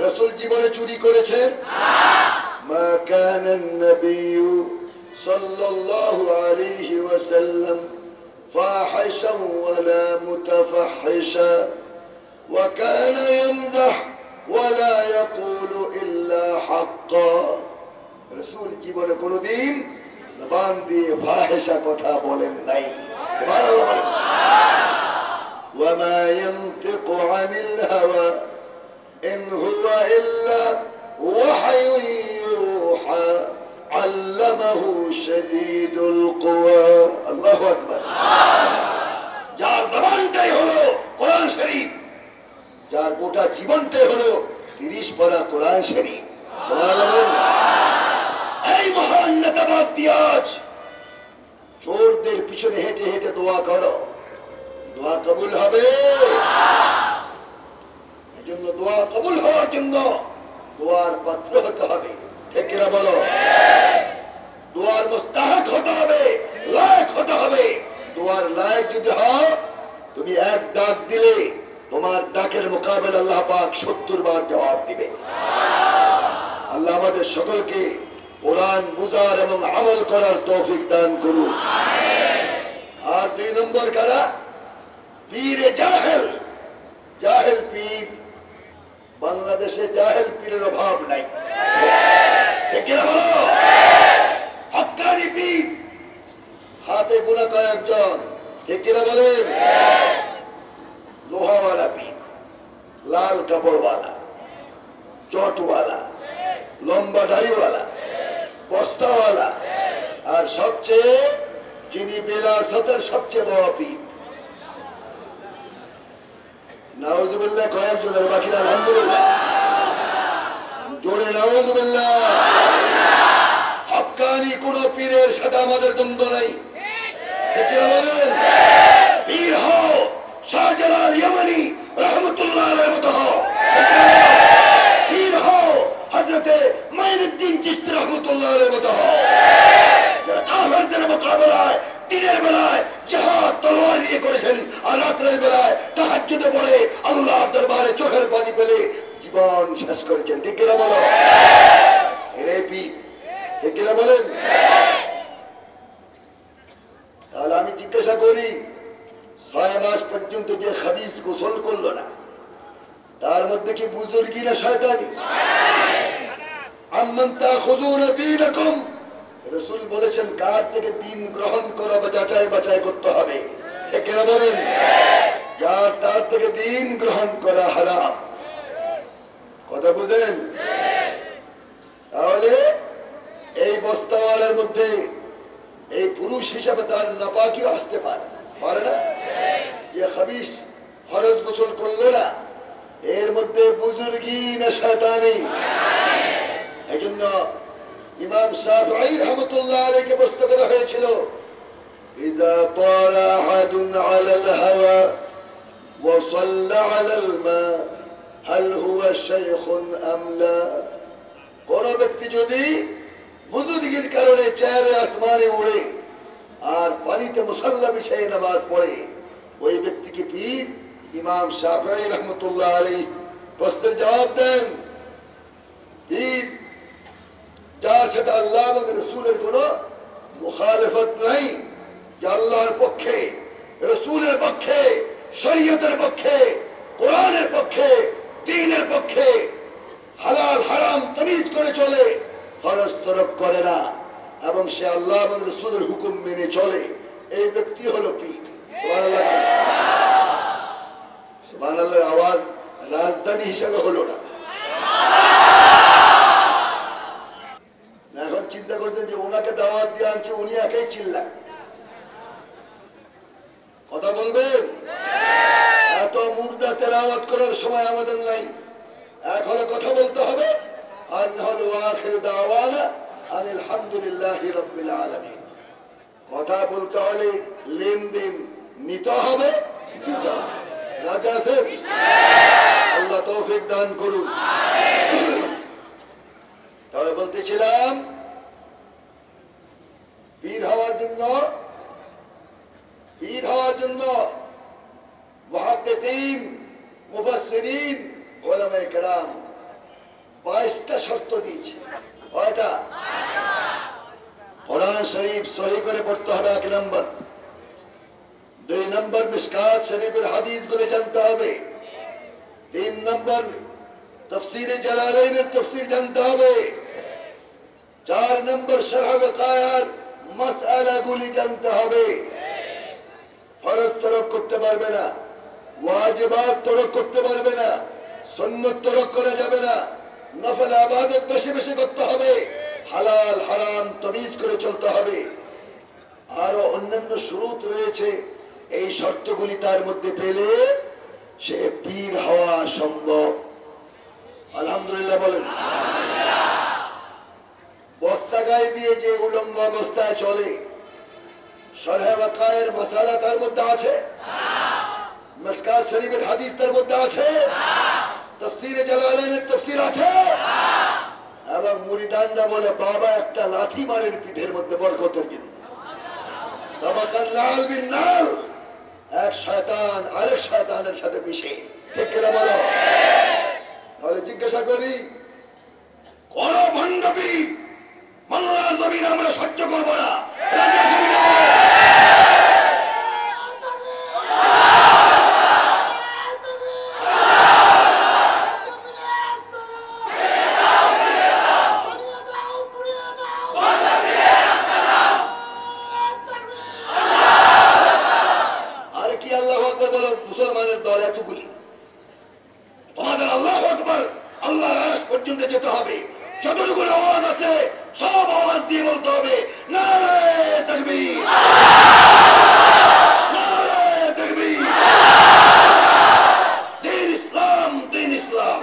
রাসূল জীবনে চুরি করেছেন? মা কানান নবিয়্যু সাল্লাল্লাহু আলাইহি ওয়াসাল্লাম ফাহিশান ওয়ালা মুতাফাহিশা ওয়া কানা ইয়ামযাহ ওয়ালা ইয়াকুলু ইল্লা হাক্কা। রাসূল জীবনে কোনদিন জবান দিয়ে ফাহিশা কথা বলেন নাই। সুবহানাল্লাহ বলেন। ওয়ামা ইয়ানতিকু আনিল হাওয়া ইন হুয়া ইল্লা ওয়াহয়ুন ইউহা আল্লামাহু শাদীদুল কুওয়া। আল্লাহু আকবার। যার জবানটাই হলো কোরআন শরীফ, যার গোটা জীবনটাই হলো 30 পারা কোরআন শরীফ। সুবহানাল্লাহ বলেন। এই মহান নেতাবাদ দিয়াজ চোরদের পিছনে হেঁটে হেঁটে দোয়া করো, দোয়া কবুল হবে। এই জন্য দোয়া কবুল হওয়ার জন্য দোয়ার পাত্র হতে হবে, ঠিক কিনা বলো? দোয়ার মুস্তাহিক হতে হবে, লায়ক হতে হবে। দোয়ার লায়ক যদি হও, তুমি এক ডাক দিলে তোমার ডাকের মোকাবেলা আল্লাহ পাক 70 বার জবাব দিবে। আল্লাহ আমাদের সকলকে কোরআন বুঝার এবং আমল করার তৌফিক দান করুন। আর 2 নম্বর কারা? পীরে জাহেল। জাহেল পীর। বাংলাদেশে জাহেল পীরের অভাব নাই, ঠিক কিনা বলো? হক্কানি পীর হাতে গোনা কয়েকজন, ঠিক কিনা বলেন? লোহাওয়ালা পীর, লাল কাপড়ওয়ালা, চটওয়ালা, লম্বা দাড়িওয়ালা, বস্তাওয়ালা, আর সবচেয়ে যিনি বিলাসতের সবচেয়ে বড় পীর। নাউযুবিল্লাহ কয়েকজনের, বাকিরা আলহামদুলিল্লাহ। জোরে নাউযুবিল্লাহ। হক্কানি কোন পীরের সাথে আমাদের দ্বন্দ্ব নাই, ঠিক কিনা বলেন? পীর হও শাহজালাল ইয়ামানি রহমতুল্লাহ আলাইহির মতো হও, পীর হও হযরতে মাইনুদ্দিন চিশতি রহমতুল্লাহ আলাইহির মতো হও। যারা কাফেরদের মোকাবেলায় দিনের বেলায় জিহাদ তলোয়ার নিয়ে করেছেন, আর রাতের বেলায় তাহাজ্জুদে পড়ে আল্লাহর দরবারে চোখের পানি ফেলে জীবন শেষ করেছেন, ঠিক কিনা বলো? এরে পীর, ঠিক কিনা বলেন? তাহলে আমি জিজ্ঞাসা করি, 6 মাস পর্যন্ত যে খাবিস গোসল করলো না, তার মধ্যে কি বুজুর্গি না শয়তানি? আম্মান তাখুযুনা দীনাকুম, রাসূল বলেছেন কার থেকে দিন গ্রহণ করা বা যাচাই বাছাই করতে হবে, ঠিক কিনা বলেন? যার তার থেকে দিন গ্রহণ করা হারাম। কথা বুঝেন? তাহলে এই বস্তাওয়ালার মধ্যে এই পুরুষ হিসাবে তার নাপাকি আসতে পারে না? যে খাবিস ফরজ গোসল করলো না, এর মধ্যে বুজুর্গি না শয়তানি? এই জন্য ইমাম শাফিঈ রাহমাতুল্লাহ আলাইহি প্রশ্ন করা হয়েছিল, ইযা তারা আহাদুন আলাল হাওয়া ওয়া সাল্লা আলাল মা হাল হুয়া শাইখুন আম লা? কোন ব্যক্তি যদি বুজুর্গির কারণে চেয়ারে আসমানে উড়ে আর পানিতে মুসাল্লা বিছায়ে নামাজ পড়ে, ওই ব্যক্তিকে পীর? ইমাম শাফিঈ রাহমাতুল্লাহ আলাইহি প্রশ্নের জবাব দেন, পীর যার সাথে আল্লাহ এবং রাসূলের কোন মুখালিফত নাই, যে আল্লাহর পক্ষে, রাসূলের পক্ষে, শরীয়তের পক্ষে, কোরআনের পক্ষে, দ্বীনের পক্ষে, হালাল হারাম তামিজ করে চলে, ফরজ তরক করে না, এবং সে আল্লাহ এবং রাসূলের হুকুম মেনে চলে, এই ব্যক্তি হলো পীর। সুবহানাল্লাহ। সুবহানাল্লাহ আওয়াজ রাজধানী হিসেবে হলো না। এখন চিন্তা করছেন যে ওনাকে দাওয়াত দিয়ে আনছে, উনি একাই চিল্লান। কথা বলবেন? এত মুর্দা তেলাওয়াত করার সময় আমাদের নাই। এক হলে কথা বলতে হবে, আর না হলে আখিরু দাওয়ানা আনিল হামদুলিল্লাহি রাব্বিল আলামিন। কথা বলতে হলে লেনদেন নিতে হবে, রাজি আছেন? আল্লাহ তৌফিক দান করুন। তাহলে বলতেছিলাম, পীর হওয়ার জন্য মুহাদ্দিসিন, মুফাসসিরিন, উলামায়ে কেরাম 22টা শর্ত দিয়েছে। কয়টা? কোরআন শরীফ সহি করে পড়তে হবে 1 নম্বর। 2 নম্বর মিশকাত শরীফের হাদিসগুলো জানতে হবে। 3 নম্বর তাফসীরে জালালাইনের তাফসীর জানতে হবে। 4 নম্বর শরহ ওয়াকায়ার মাসআলাগুলি জানতে হবে। ফরজ তরক করতে পারবে না, ওয়াজিবাত তরক করতে পারবে না, সুন্নাত তরক করা যাবে না, নফল ইবাদত বেশি বেশি করতে হবে, হালাল হারাম তামিজ করে চলতে হবে। আরো অন্যান্য শুরুত রয়েছে। এই শর্তগুলি তার মধ্যে পেলে সে পীর হওয়া সম্ভব। আলহামদুলিল্লাহ বলেন। বস্তা গায়ে দিয়ে যে উলঙ্গ অবস্থায় চলে, শরহে ওয়াকায়ের মাসালা তার মধ্যে আছে, মিশকাত শরীফের হাদিস তার মধ্যে আছে, তাফসীরে জালালাইনের তাফসীর আছে, এবং মুরিদানরা বলে বাবা একটা লাঠি মারের পিঠের মধ্যে বরকতের জন্য। তাবাকাল লাল বিন নাল, এক শয়তান আরেক শয়তানের সাথে মিশে, ঠিক কিনা বলো? তাহলে জিজ্ঞাসা করি, কোন ভণ্ডপী বাংলার জমিন আমরা সহ্য করবো না? রাজি আছেন কিনা বলো? আর কি আল্লাহু আকবার বলো? মুসলমানের দল এতগুলি, তোমাদের আল্লাহু আকবার আল্লাহর আরশ পর্যন্ত যেতে হবে, যতটুকু আওয়াজ আছে সব আওয়াজ দিয়ে বলতে হবে নারে তাকবীর, নারে তাকবীর, দ্বীন ইসলাম, দ্বীন ইসলাম,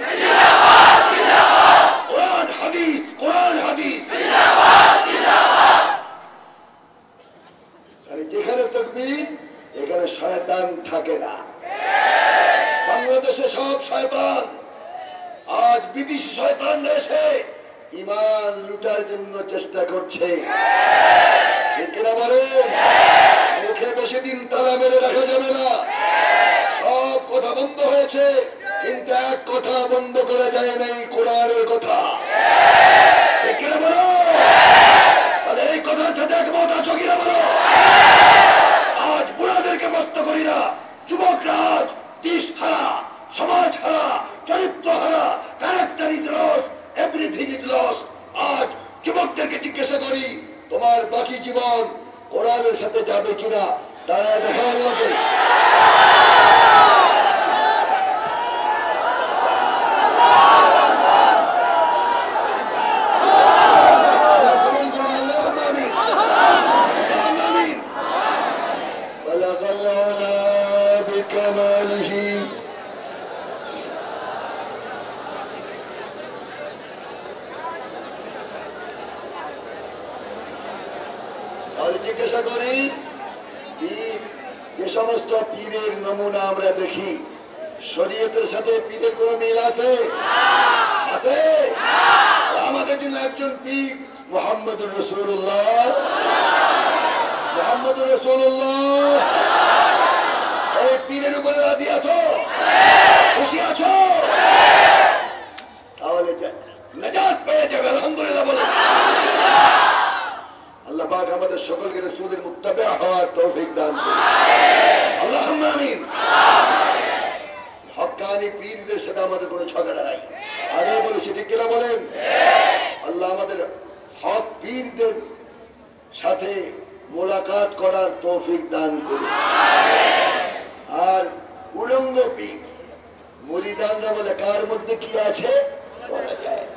কোরআন হাদিস, কোরআন হাদিস। আর যেখানে তাকবীর এখানে শয়তান থাকে না। বাংলাদেশে সব শয়তান, আজ বিদেশি শয়তান এসে ইমান লুটার জন্য চেষ্টা করছে, ঠিক কিনা বলেন? মুখে বেশি দিন তালা মেরে রাখা যাবে না। সব কথা বন্ধ হয়েছে, কিন্তু এক কথা বন্ধ করা যায় নাই, কোরআনের কথা, ঠিক কিনা বলো? তাহলে এই কথার সাথে একমত আছো কিনা বলো? আজ বুড়াদেরকে প্রশ্ন করি না, যুবকরা আজ দিশ হারা, সমাজ হারা, চরিত্র হারা, character is lost, everything is lost. আজ যুবকদেরকে জিজ্ঞাসা করি, তোমার বাকি জীবন কোরআনের সাথে যাবে কিনা? দাঁড়ায় দেখা আল্লাহকে। জিজ্ঞাসা করি, পীর, যে সমস্ত পীরের নমুনা আমরা দেখি, শরীয়তের সাথে পীরের কোন মিল আছে? আছে? আমাদের জন্য একজন পীর মুহাম্মদুর রাসূলুল্লাহ, মুহাম্মদুর রাসূলুল্লাহ। এই পীরের উপরে রাজি আছো? খুশি আছো? তাহলে নাজাত পেয়ে যাবে, আলহামদুলিল্লাহ বলো। আল্লাহ পাক আমাদের সকলকে রাসূলের মুত্তাবি হওয়ার তৌফিক দান করুন, আল্লাহুম্মা আমিন। হক্কানি পীরদের সাথে আমাদের কোনো ঝগড়া নাই, আগে বলেছি, ঠিক কিনা বলেন? আল্লাহ আমাদের হক পীরদের সাথে মোলাকাত করার তৌফিক দান করুন। আর উলঙ্গ পীর মুরিদানরা বলে কার মধ্যে কি আছে বলা যায় না।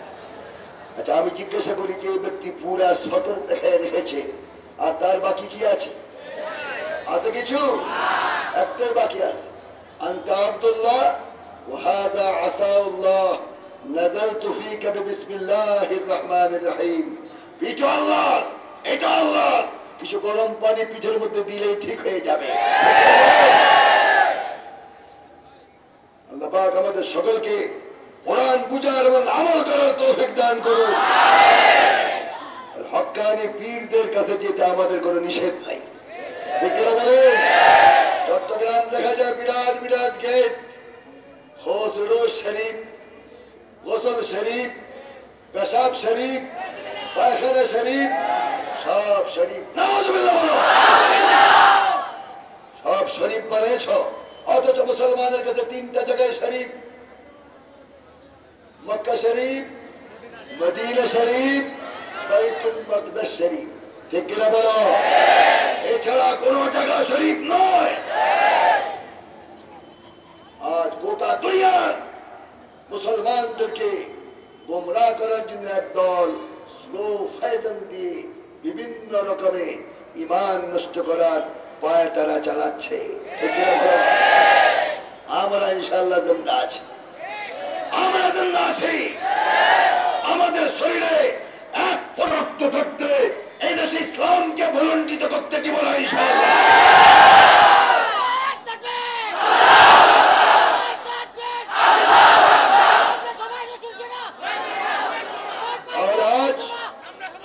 আচ্ছা, আমি জিজ্ঞাসা করি, যে ব্যক্তি পুরা সতর দেখায় রেখেছে আর তার বাকি কি আছে? হাতে কিছু একটাই বাকি আছে, আনতা আব্দুল্লাহ ওয়া হাযা আসাউল্লাহ নাযালতু ফীকা বিসমিল্লাহির রহমানির রহিম। পিঠ আল্লাহ, এটা আল্লাহ, কিছু গরম পানি পিঠের মধ্যে দিলেই ঠিক হয়ে যাবে। আল্লাহ পাক আমাদের সকলকে কোরআন বুঝার এবং আমল করার তৌফিক দান করুন। হক্কানি পীরদের কাছে যেতে আমাদের কোনো নিষেধ নাই, ঠিক কিনা বলেন? চট্টগ্রাম দেখা যায় বিরাট বিরাট গেট, খসরুল শরীফ, গোসল শরীফ, পেশাব শরীফ, পায়খানা শরীফ, সব শরীফ, নাউজুবিল্লাহ বলো, সব শরীফ বানিয়েছ, অথচ মুসলমানের কাছে তিনটা জায়গায় শরীফ, মক্কা শরীফ, মদিনা শরীফ, বাইতুল মাকদাস শরীফ, ঠিক কিনা বলো? এই ছাড়া কোনো জায়গা শরীফ নয়। আজ গোটা দুনিয়ার মুসলমানদেরকে গোমরাহ করার জন্য একদল স্লো ফ্যাশন দিয়ে বিভিন্ন রকমে ঈমান নষ্ট করার পায় তারা চালাচ্ছে। আমরা ইনশাআল্লাহ জিন্দা আছি, আমরা জিন্দা আছি। আমাদের শরীরে এক রক্ত থাকতে এই দেশে ইসলামকে ভুলণ্ডিত করতে দিব না ইনশাআল্লাহ।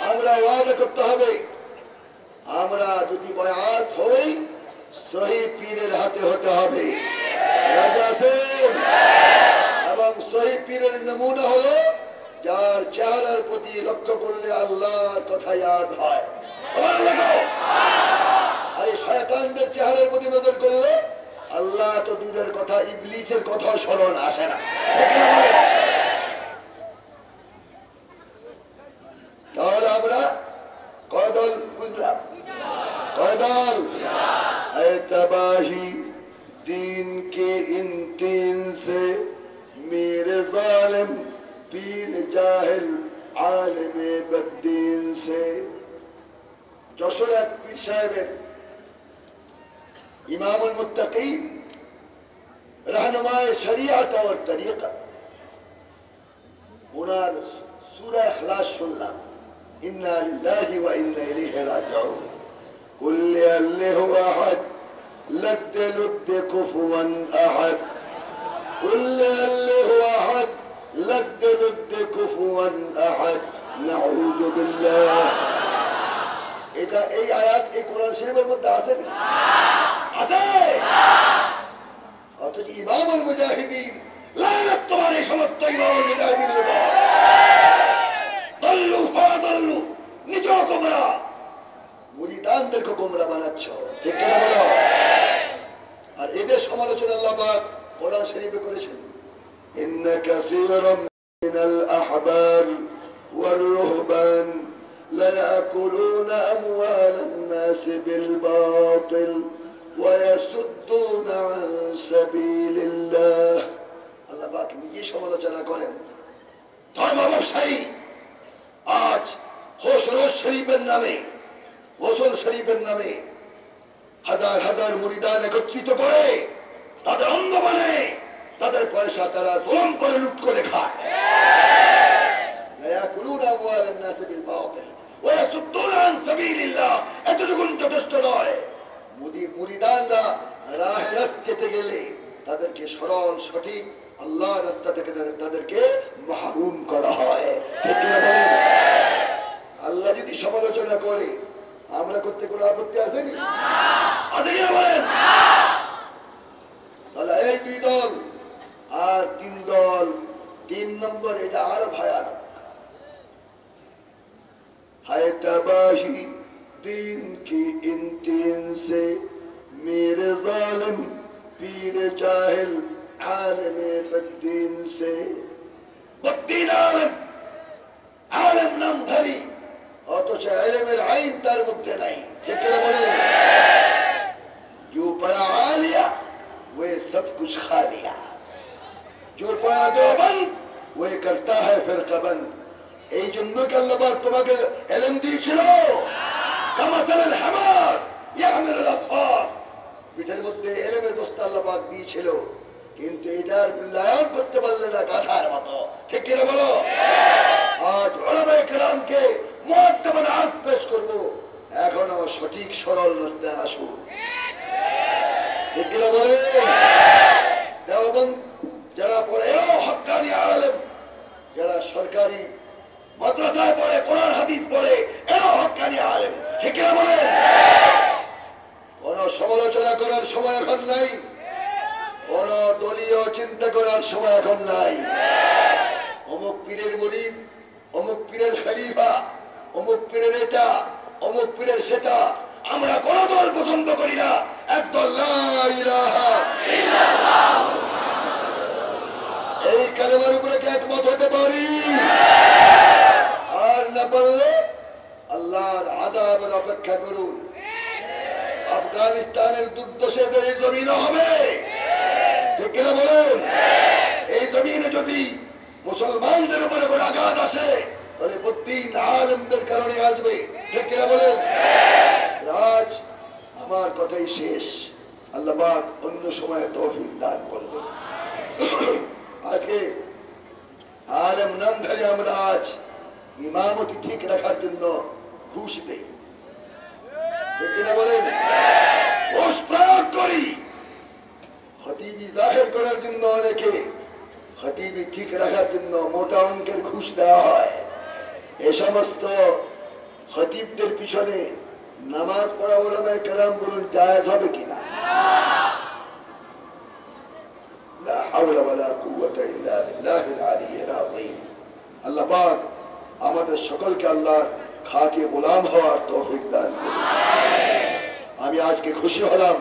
আমরা ওয়াদা করতে হবে, আমরা যদি বয়াত হই সহি পীরের হাতে হতে হবে। এবং সহি পীরের নমুনা হলো যার চেহারার প্রতি লক্ষ্য করলে আল্লাহর কথা ইয়াদ হয়। আর এই শয়তানদের চেহারার প্রতি নজর করলে আল্লাহ তো দূরের কথা, ইবলিসের কথা স্মরণ আসে না। তাহলে আমরা কয় দল বুঝলাম? কয় দল? तबाही दीन के इन तीन से मेरे जालिम पीर जाहिल आलिम बद्दीन से। যশোরের পীর সাহেবের ইমামুল মুত্তাকিন रहनुमाए शरीयत और तरीका, उनार सूरा इखलास শুনলাম, इन्ना लिल्लाहि व इन्ना इलैहि राजिऊन। कुल अल्लाहु अहद लद्द लुद्द कुफुवन अहद, कुल अल्लाहु अहद लद्द लुद्द कुफुवन अहद, नाऊযু बिल्लाह। এটা এই আয়াত এই কোরআন শরীফের মধ্যে আছে না? আছে। অথচ ইমামুল মুজাহিদিন, লানাত তোমার এই সমস্ত ইমামুল মুজাহিদিনের উপর, দল্লু ফাদাল্লু, নিজেও গোমরা, মুরিদানদেরকে গোমরা বানাচ্ছ, ঠিক কিনা বলো? আর এদের সমালোচনা আল্লাহ পাক কোরআন শরীফে করেছেন, ইন্না কাসীরাম মিনাল আহবার ওয়ার রুহবান লা ইয়াকুলুনা আমওয়ালান নাস বিল বাতিল ওয়া ইয়াসুদ্দুনা আন সাবিলিল্লাহ। আল্লাহ পাক নিজে সমালোচনা করেন ধর্ম ব্যবসায়ী আজ হোসরোজ শরীফের নামে, গোসল শরীফের নামে হাজার হাজার মুরিদান একত্রিত করে তাদের অঙ্গ বানায়, তাদের পয়সা তারা জুলুম করে লুট করে খায়। এতটুকুন যথেষ্ট নয়, মুরিদানরা রাহে রাস্তা যেতে গেলে তাদেরকে সরল সঠিক আল্লাহ রাস্তা থেকে তাদেরকে মাহরুম করা হয়, ঠিক কিনা বলেন? আল্লাহ যদি সমালোচনা করে আমরা করতে কোনো আপত্তি আছে কি? আছে কিনা বলেন? তাহলে এই দুই দল আর তিন দল, তিন নম্বর এটা আরো ভয়ানক। है तबाही दीन की इन तीन से मेरे जालिम पीर जाहिल आलिम बद्दीन से। बद्दीन आलिम नामधारी অথচ ইলমের আইন তার মধ্যে নাই, ঠিক কিনা বলেন? जो पढ़ा आलिया वे सब कुछ खा लिया, जो पढ़ा देवबंद वे करता है फिरका बंद। এই জন্য কি আল্লাহ পাক তোমাকে ইলম দিয়েছিল? কামাসাল হামার ইয়াহমিলুল আসফার, পিঠের মধ্যে ইলমের বস্তা আল্লাহ পাক দিয়েছিল, কিন্তু এটার মূল্যায়ন করতে পারলে না গাধার মতো, ঠিক কিনা বলো? আজ উলামায়ে কেরামকে মুআদ্দাবান আরজ পেশ করব, এখনো সঠিক সরল রাস্তায় আসুন, ঠিক কিনা বলেন? দেওবন্দ যারা পড়ে এরাও হক্কানি আলেম, যারা সরকারি মাদ্রাসায় পড়ে কোরআন হাদিস পড়ে এরাও হক্কানি আলেম, ঠিক কিনা বলেন? কোন সমালোচনা করার সময় এখন নাই, কোন দলীয় চিন্তা করার সময় এখন নাই। অমুক পীরের মুরিদ, অমুক পীরের খলিফা, অমুক পীরের এটা, অমুক পীরের সেটা, আমরা কোন দল পছন্দ করি না, একদল লা ইলাহা ইল্লাল্লাহ, এই কালেমার উপরে কি একমত হতে পারি? আর না পারলে আল্লাহর আযাবের অপেক্ষা করুন। আফগানিস্তানের দুর্দশাদের এই জমিনও হবে, ঠিক কিনা বলেন? এই জমিনে যদি মুসলমানদের উপরে কোনো আঘাত আসে তাহলে প্রতিদিন আলেমদের কারণে আসবে, ঠিক কিনা বলেন? আজ আমার কথাই শেষ, আল্লাহ পাক অন্য সময় তৌফিক দান করবেন। আজকে আলেম নামধারী আমরা আজ ইমামতি ঠিক রাখার জন্য ঘুষ দেই, ঠিক কিনা বলেন? ঘুষ প্রয়োগ করি, খতিবি জাহির করার জন্য অনেকে খতিবি ঠিক রাখার জন্য মোটা অঙ্কের ঘুষ দেওয়া হয়। এ সমস্ত খতিবদের পিছনে নামাজ পড়া ওলামায়ে কেরাম বলুন জায়েজ হবে কিনা? লা হাওলা ওয়ালা কুওয়াতা ইল্লা বিল্লাহিল আলিয়্যিল আযীম। আল্লাহ পাক আমাদের সকলকে আল্লাহর খাঁটি গোলাম হওয়ার তৌফিক দান করুন। আমি আজকে খুশি হলাম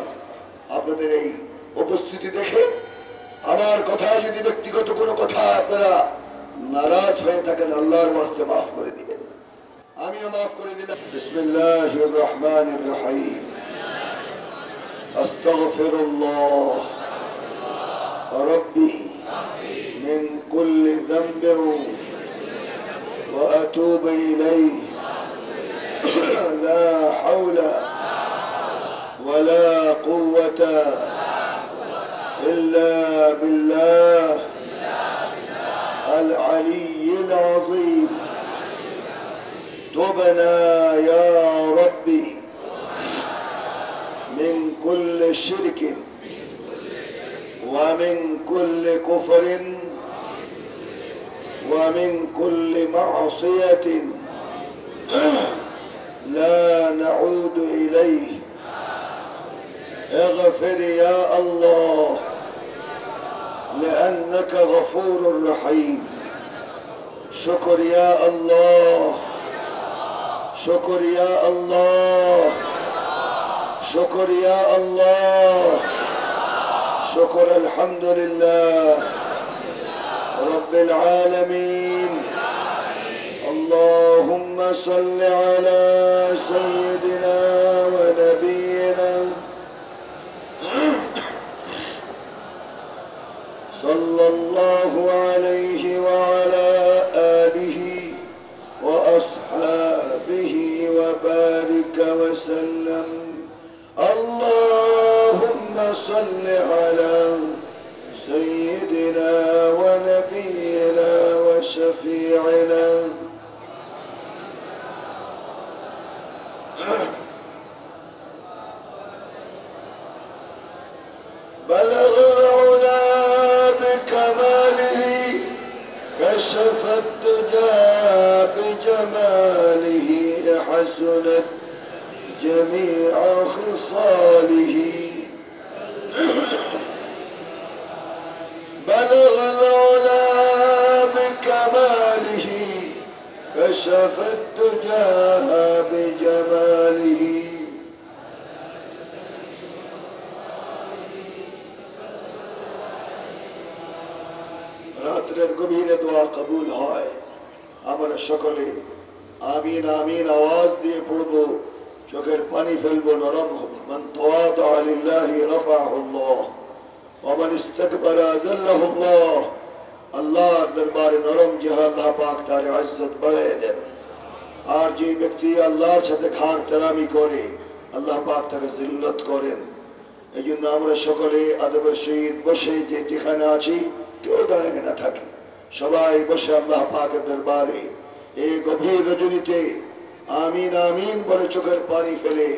আপনাদের এই উপস্থিতি দেখে। আমার কথায় যদি ব্যক্তিগত কোনো কথা আপনারা নারাজ হয়ে থাকেন, আল্লাহর ওয়াস্তে মাফ করে দিবেন, আমিও মাফ করে দিলাম। বিসমিল্লাহির রহমানির রহিম। আস্তাগফিরুল্লাহ রাব্বি মিন কুল্লি যামবিন ওয়া আতুবু ইলাইহি লা হাওলা ওয়ালা কুওয়াতা إلا بالله العلي العظيم. تبنا يا ربي من كل شرك ومن كل كفر ومن كل معصية لا نعود إليه. اغفر يا الله لأنك غفور رحيم. شكر يا الله، شكر يا الله، شكر يا الله، شكر. الحمد لله رب العالمين. اللهم صل على سيدنا ونبينا صلى الله عليه وعلى آله وأصحابه وبارك وسلم. اللهم صل على سيدنا ونبينا وشفيعنا بلغ العلا بكماله، كشف الدجى بجماله، حسنت جميع خصاله. بلغ العلا بكماله، كشف الدجى بجماله. রাতের গভীরে দোয়া কবুল হয়। আমরা সকলে আমিন আমিন আওয়াজ দিয়ে পড়ব, চোখের পানি ফেলবো, নরম হবে। মান তাওয়াদা লিল্লাহি রাফাহুল্লাহ ওয়া মান ইসতাকবারা আযাল্লাহুল্লাহ। আল্লাহর দরবারে নরম যে আল্লাহ পাক তার ইজ্জত বাড়িয়ে দেন। আর যে ব্যক্তি আল্লাহর সাথে খান তেরামি করে আল্লাহ পাক তাকে জিল্লত করেন। এই জন্য আমরা সকলে আদবের সহিত বসে যে যেখানে আছি, কেউ দাঁড়িয়ে না থাকি, সবাই বসে আল্লাহ পাকের দরবারে এই গভীর রজনীতে আমিন আমিন বলে চোখের পানি ফেলে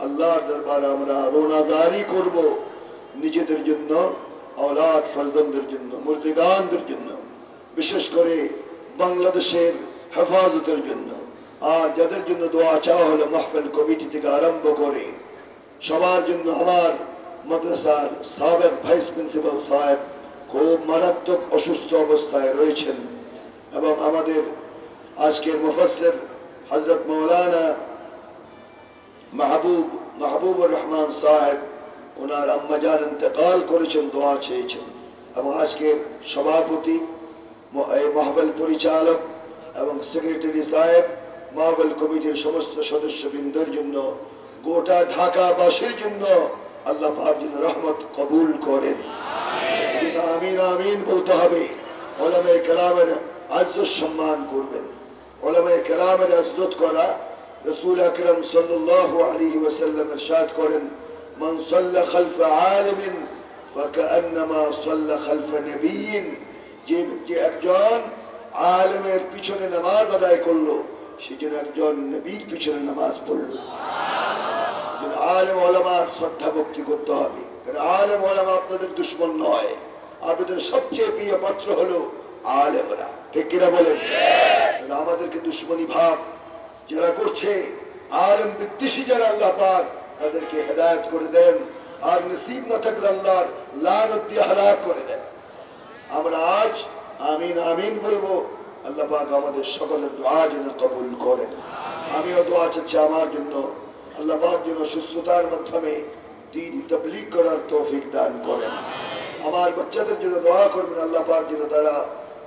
আল্লাহর দরবারে আমরা রোনাজারি করব, নিজেদের জন্য, औलाद ফরজনদের জন্য, মুর্দিগানদের জন্য, বিশেষ করে বাংলাদেশের হেফাজতের জন্য। আর যাদের জন্য দোয়া চাওয়া হলো মাহফিল কমিটি থেকে আরম্ভ করে সবার জন্য। আমার মাদ্রাসার সাবেক ভাইস প্রিন্সিপাল সাহেব খুব মারাত্মক অসুস্থ অবস্থায় রয়েছেন এবং আমাদের আজকের মুফাসসির হযরত মাওলানা মাহবুবুর রহমান সাহেব, ওনার আম্মাজান ইন্তেকাল করেছেন, দোয়া চেয়েছেন। এবং আজকের সভাপতি, মাহফিল পরিচালক এবং সেক্রেটারি সাহেব, মাহফিল কমিটির সমস্ত সদস্যবৃন্দের জন্য গোটা ঢাকাবাসীর জন্য আল্লাহ পাক যেন রহমত কবুল করেন। আমিন আমিন বলতে হবে। ওলামায়ে কেরামের ইজ্জত সম্মান করবেন। ওলামায়ে কেরামের ইজ্জত করা, রাসূল আকরাম সাল্লাল্লাহু আলাইহি ওয়াসাল্লাম ইরশাদ করেন, মান সাল্লা খালফা আলিমিন ফাকান্নামা সাল্লা খালফা নবিয়্যিন। যে ব্যক্তি একজন আলেমের পিছনে নামাজ আদায় করলো, সে যেন একজন নবীর পিছনে নামাজ পড়লো। আলেম ওলামার শ্রদ্ধা ভক্তি করতে হবে। আলেম ওলামা আপনাদের দুশ্মন নয়, আপনাদের সবচেয়ে প্রিয় পাত্র হলো আলেমরা। ঠিক কিনা বলেন? আমাদেরকে দুশ্মনী ভাব যারা করছে, আলেম বিদ্বেষী যারা, আল্লাহ পাক তাদেরকে হেদায়েত করে দেন, আর নসিব না থাকলে আল্লাহর লানত দিয়ে হালাক করে দেন। আমরা আজ আমিন আমিন বলবো। আল্লাহ পাক আমাদের সকলের দোয়া যেন কবুল করেন। আমিও দোয়া চাচ্ছি আমার জন্য, আল্লাহ পাক যেন সুস্থতার মাধ্যমে দ্বীন তাবলীগ করার তৌফিক দান করেন। আমার বাচ্চাদের জন্য দোয়া করবেন, আল্লাহ পাক যেন তারা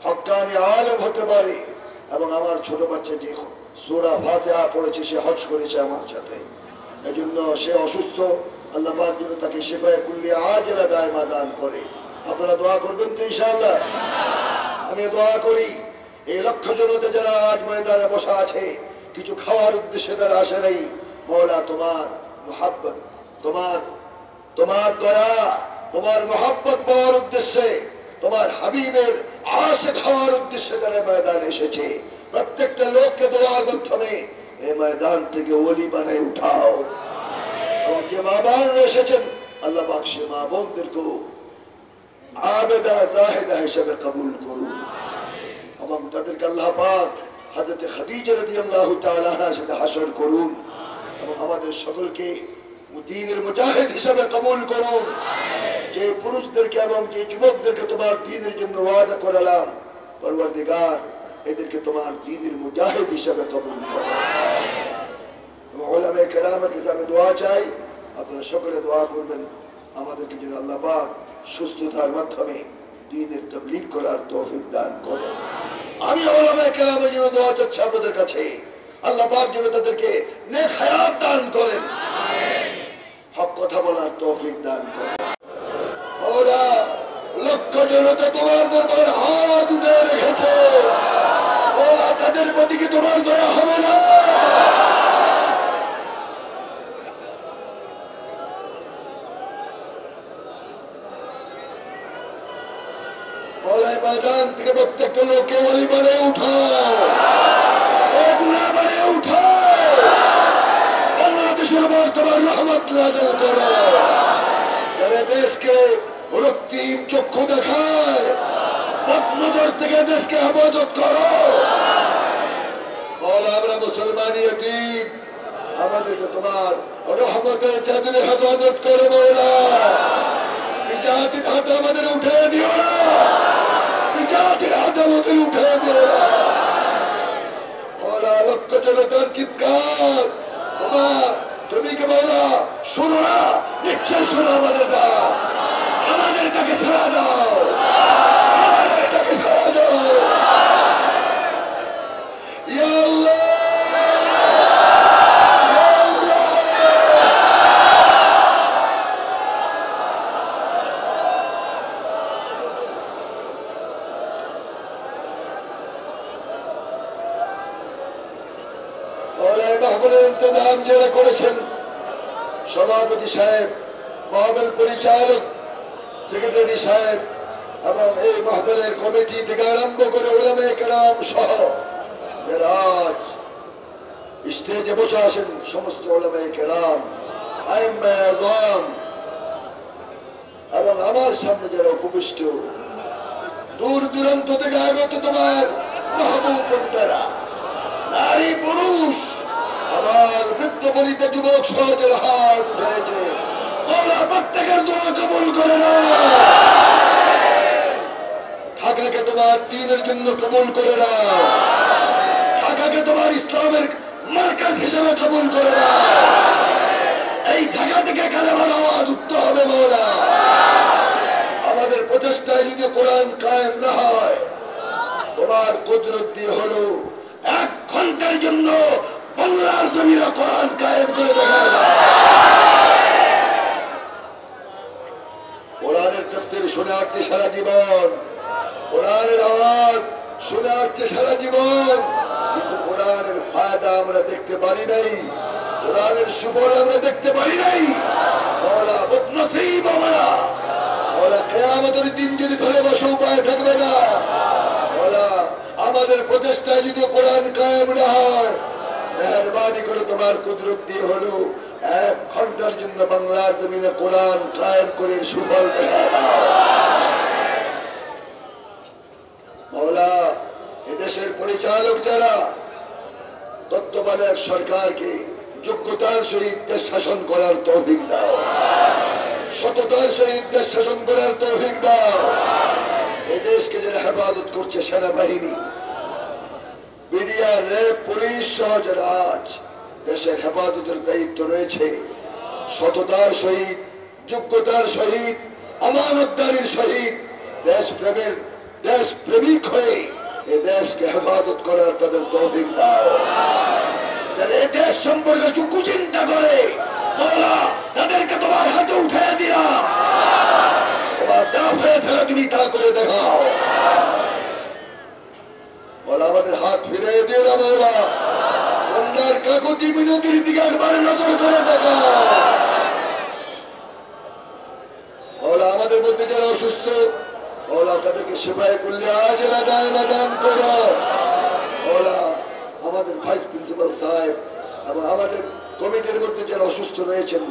হক্কানি আলেম হতে পারে। এবং আমার ছোট বাচ্চা যে সূরা ফাতিহা পড়েছে, সে হজ করেছে আমার সাথে, এজন্য সে অসুস্থ, আল্লাহ পাক যেন তাকে শিফায়ে কুল্লিয়া আজিলা দায়মা দান করে। আপনারা দোয়া করবেন তো ইনশাআল্লাহ? আমি দোয়া করি এই লক্ষ জনতা যারা আজ ময়দানে বসা আছে, কিছু খাওয়ার উদ্দেশ্যে তারা আসে নাই, মওলা তোমার মুহাব্বত, তোমার দয়া, তোমার মুহাব্বত পাওয়ার উদ্দেশ্যে, তোমার হাবিবের আশিক হওয়ার উদ্দেশ্যে তারা ময়দানে এসেছে। প্রত্যেকটা লোককে দোয়ার মাধ্যমে এই ময়দান থেকে ওলি বানায় উঠাও। এবং যে মা বোনরা এসেছেন, আল্লাহ পাক সে মা বোনদেরকেও আবেদা জাহেদা হিসেবে কবুল করুন। এবং তাদেরকে আল্লাহ পাক হযরত খাদিজা রাদিয়াল্লাহু তাআলা আনহার সাথে হাসর করুন। এবং আমাদের সকলকে দ্বীনের মুজাহিদ হিসেবে কবুল করুন। যে পুরুষদেরকে এবং যে যুবকদেরকে তোমার দ্বীনের জন্য ওয়াদা করালাম, পরওয়ারদিগার এদেরকে তোমার দ্বীনের মুজাহিদ হিসেবে কবুল করো। এবং উলামায়ে কেরামের কাছে আমি দোয়া চাই, আপনারা সকলে দোয়া করবেন আমাদেরকে যেন আল্লাহ পাক সুস্থতার মাধ্যমে দ্বীনের তাবলীগ করার তৌফিক দান করেন। আমি উলামায়ে কেরামের জন্য দোয়া চাচ্ছি আপনাদের কাছে, আল্লাহ পাক যেন তাদেরকে নেক হায়াত দান করেন, হক কথা বলার তৌফিক দান করেন। ওরা লক্ষ জনতা তোমার দরবার হাত উঠে রেখেছে, ওরা তাদের প্রতি কি তোমার দয়া হবে না? ময়দান থেকে প্রত্যেকটা লোককে ওলি বানিয়ে উঠাও, গুনাহ বানিয়ে উঠাও, বাংলাদেশের উপর তোমার রহমত নাযিল করো। যারা দেশকে রক্তিম চক্ষু দেখায়, বদনজর থেকে দেশকে হেফাজত করো। আমরা মুসলমান ইতিম, আমাদেরকে তোমার রহমতের চাদরে হেফাজত করো মওলা। জাতির হাতে আমাদের উঠে দিও না, জাতির হাতে আমাদের উঠে দিও না। মওলা লক্ষ জনতার চিৎকার, তুমি কে মওলা শুনো না? নিশ্চয় শুনো আমাদের ডাক, আমাদের ডাকে সাড়া দাও, আমাদের ডাকে সাড়া দাও। ইয়া আল্লাহ, মাহফিলের ইন্তজাম যারা করেছেন, সভাপতি সাহেব, মাহফিল পরিচালক, সেক্রেটারি সাহেব এবং এই মাহফিলের কমিটি থেকে আরম্ভ করে উলামায়ে কেরাম সহ যারা আজ স্টেজে বসে আছেন, সমস্ত উলামায়ে কেরাম, আইম্মায়ে আযম এবং আমার সামনে যারা উপবিষ্ট, দূর দূরান্ত থেকে আগত তোমার মাহবুব বান্দারা, নারী পুরুষ, আবার বৃদ্ধ বনিতা যুবক সহজের হাত উঠেছে, মওলা প্রত্যেকের দোয়া কবুল করে না। ঢাকাকে তোমার দ্বীনের জন্য কবুল করে না, ঢাকাকে তোমার ইসলামের মার্কাজ হিসেবে কবুল করে না। এই ঢাকা থেকে কালেমার আওয়াজ উঠতে হবে মওলা। আমাদের প্রচেষ্টায় যদি কোরআন কায়েম না হয়, তোমার কুদরত দিয়ে হলো 1 ঘন্টার জন্য বাংলার জমিনে কোরআন কায়েম করে দেখায় না। কোরআনের তাফসীর শুনে আসছে সারা জীবন, কোরআনের আওয়াজ শুনে আসছে সারা জীবন, কিন্তু কোরআনের ফায়দা আমরা দেখতে পারি নাই, কোরআনের সুফল আমরা দেখতে পারি নাই। মওলা বদনসিব আমরা, মওলা কিয়ামতের দিন যদি ধরে বসে উপায় থাকবে না। মওলা আমাদের প্রচেষ্টায় যদি কোরআন কায়েম না হয়, মেহেরবানি করে তোমার কুদরত দিয়ে হলো 1 ঘন্টার জন্য বাংলার জমিনে কোরআন কায়েম করে সুফল দেখা দাও। মওলা এদেশের পরিচালক যারা, তত্ত্বাবধায়ক সরকারকে যোগ্যতার সহিত দেশ শাসন করার তৌফিক দাও, সততার সহিত দেশ শাসন করার তৌফিক দাও। এই দেশকে যারা হেফাজত করছে, সেনাবাহিনী, মিডিয়া, র্যাব, পুলিশ সহ যারা আজ দেশের হেফাজতের দায়িত্ব রয়েছে, সততার সহিত, যোগ্যতার সহিত, আমানতদারির সহিত দেশ প্রেমিক হয়ে এই দেশকে হেফাজত করার তাদের তৌফিক দাও। যারা এই দেশ সম্পর্কে কুচিন্তা করে, মওলা তাদেরকে তোমার হাতে উঠে দিয়া তোমার যা ফয়সালা তুমি তা করে দেখাও। মওলা আমাদের হাত ফিরে দিয়ে না, মওলা বন্দার কাকুতি মিনতির দিকে একবার নজর করে দেখাও। মওলা আমাদের মধ্যে যারা অসুস্থ, মওলা তাদেরকে সেবায় করলে আজ দান করো। মওলা আমাদের ভাইস প্রিন্সিপাল সাহেব এবং আমাদের কমিটির মধ্যে যারা অসুস্থ রয়েছেন,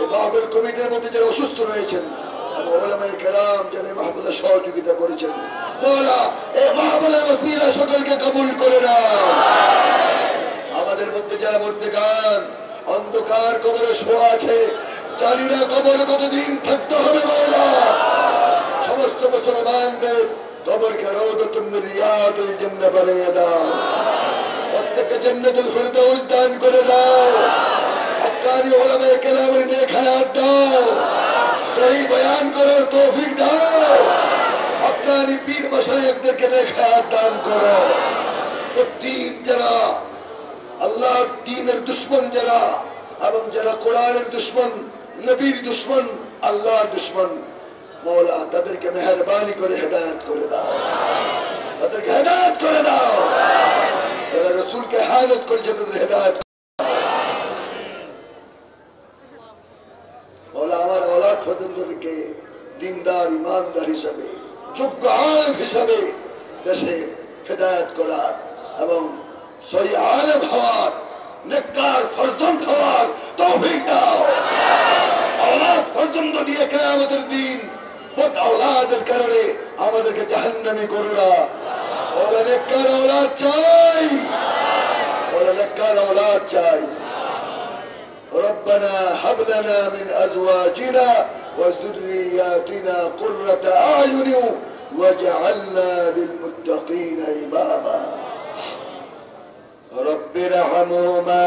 এই মাহফিল কমিটির মধ্যে যারা অসুস্থ রয়েছেন, এবং উলামায়ে কেরাম যারা মাহফিলে সহযোগিতা করেছেন, মওলা এই মাহফিলের ওসিলা সকলকে কবুল করে নাও। আমাদের মধ্যে যারা মুর্তেগান অন্ধকার কবরে শোয়া আছে, জানি না কবরে কতদিন থাকতে হবে, মওলা সমস্ত মুসলমানদের কবরকে রওদাতুম মিন রিয়াদিল জান্নাহ বানিয়ে দাও, প্রত্যেককে জান্নাতুল ফিরদাউস দান করে দাও। হক্কানি উলামায়ে কেরামের নেক হায়াত দাও, সহি বয়ান করার তৌফিক দাও। হক্কানি পীর মাশায়েখদেরকে নেক হায়াত দান করো। প্রত্যেক যারা আল্লাহর দ্বীনের দুশমন যারা, এবং যারা কোরআনের দুশমন, নবীর দুশমন, আল্লাহর দুশমন, মওলা তাদেরকে মেহেরবানি করে হেদায়েত করে দাও, তাদেরকে হেদায়েত করে দাও। যারা রাসূলকে ইহানত করেছে তাদের হেদায়েত। মওলা আমার আওলাদ ফজলকে দিনদার, ইমানদার হিসাবে, যোগ্য আলেম হিসাবে দেশের হেদায়েত করার এবং সহি আলেম হওয়ার, নেককার ফরজন্দ হওয়ার তৌফিক দাও। আওলাদ ফরজন্দ দিয়ে কিয়ামতের দিন বদ আওলাদের কারণে আমাদেরকে জাহান্নামী করো না। ওলা নেককার আওলাদ চাই, ওলা নেককার আওলাদ চাই। ربنا هب لنا من ازواجنا وذرياتنا قرة اعين واجعلنا للمتقين اماما رب ارحمهما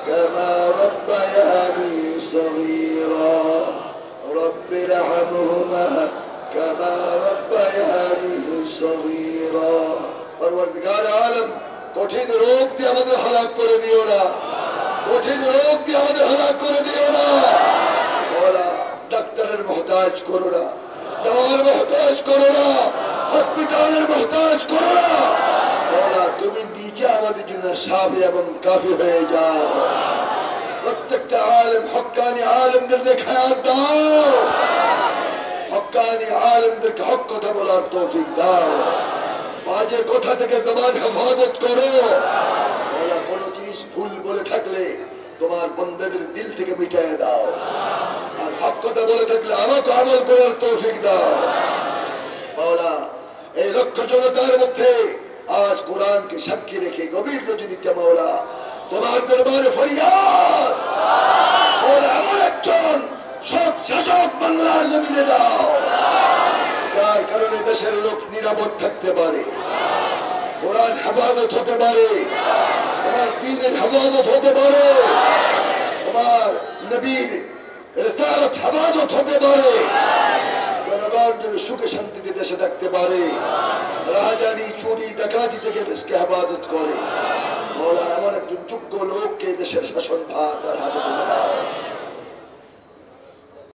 كما ربياني صغيرا رب ارحمهما كما ربياني صغيرا পরওয়ারদিগার আলম কঠিন রোগ দিয়ে আমাদের হালাক করে দিও না, কঠিন রোগ দিয়ে আমাদের হালাক করে দিও না। ওলা ডাক্তারের মুহতাজ করো না, দাওয়ার মুহতাজ করো না, হসপিটালের মুহতাজ করো না। ওলা তুমি নিজে আমাদের জন্য সাফি এবং কাফি হয়ে যাও। প্রত্যেকটা আলেম, হক্কানি আলেমদেরকে হায়াত দাও, হক্কানি আলেমদেরকে হক কথা বলার তৌফিক দাও। বাজে কথা থেকে জবান হেফাজত করো। ওলা কোনো জিনিস ভুল বলে থাকলে তোমার বন্দাদের দিল থেকে মিটাইয়ে দাও, আর হক কথা বলে থাকলে আমাকে আমল করার তৌফিক দাও। মাওলা এই লক্ষ জনতার মধ্যে আজ কোরআনকে সাক্ষী রেখে গভীর রজনীতে মাওলা তোমার দরবারে ফরিয়াদ, মাওলা এমন একজন সৎ শাসক বাংলার জমিনে দাও, যার কারণে দেশের লোক নিরাপদ থাকতে পারে, কোরআন হেফাজত হতে পারে, তোমার দ্বীনের হেফাজত হতে পারে, তোমার নবীর রিসালাত হেফাজত হতে পারে, জনগণ যেন সুখে শান্তিতে দেশে থাকতে পারে, রাহাজানি, চুরি, ডাকাতি থেকে দেশকে হেফাজত করে। মওলা এমন একজন যোগ্য দেশের শাসন ভার তার হাতে তুলে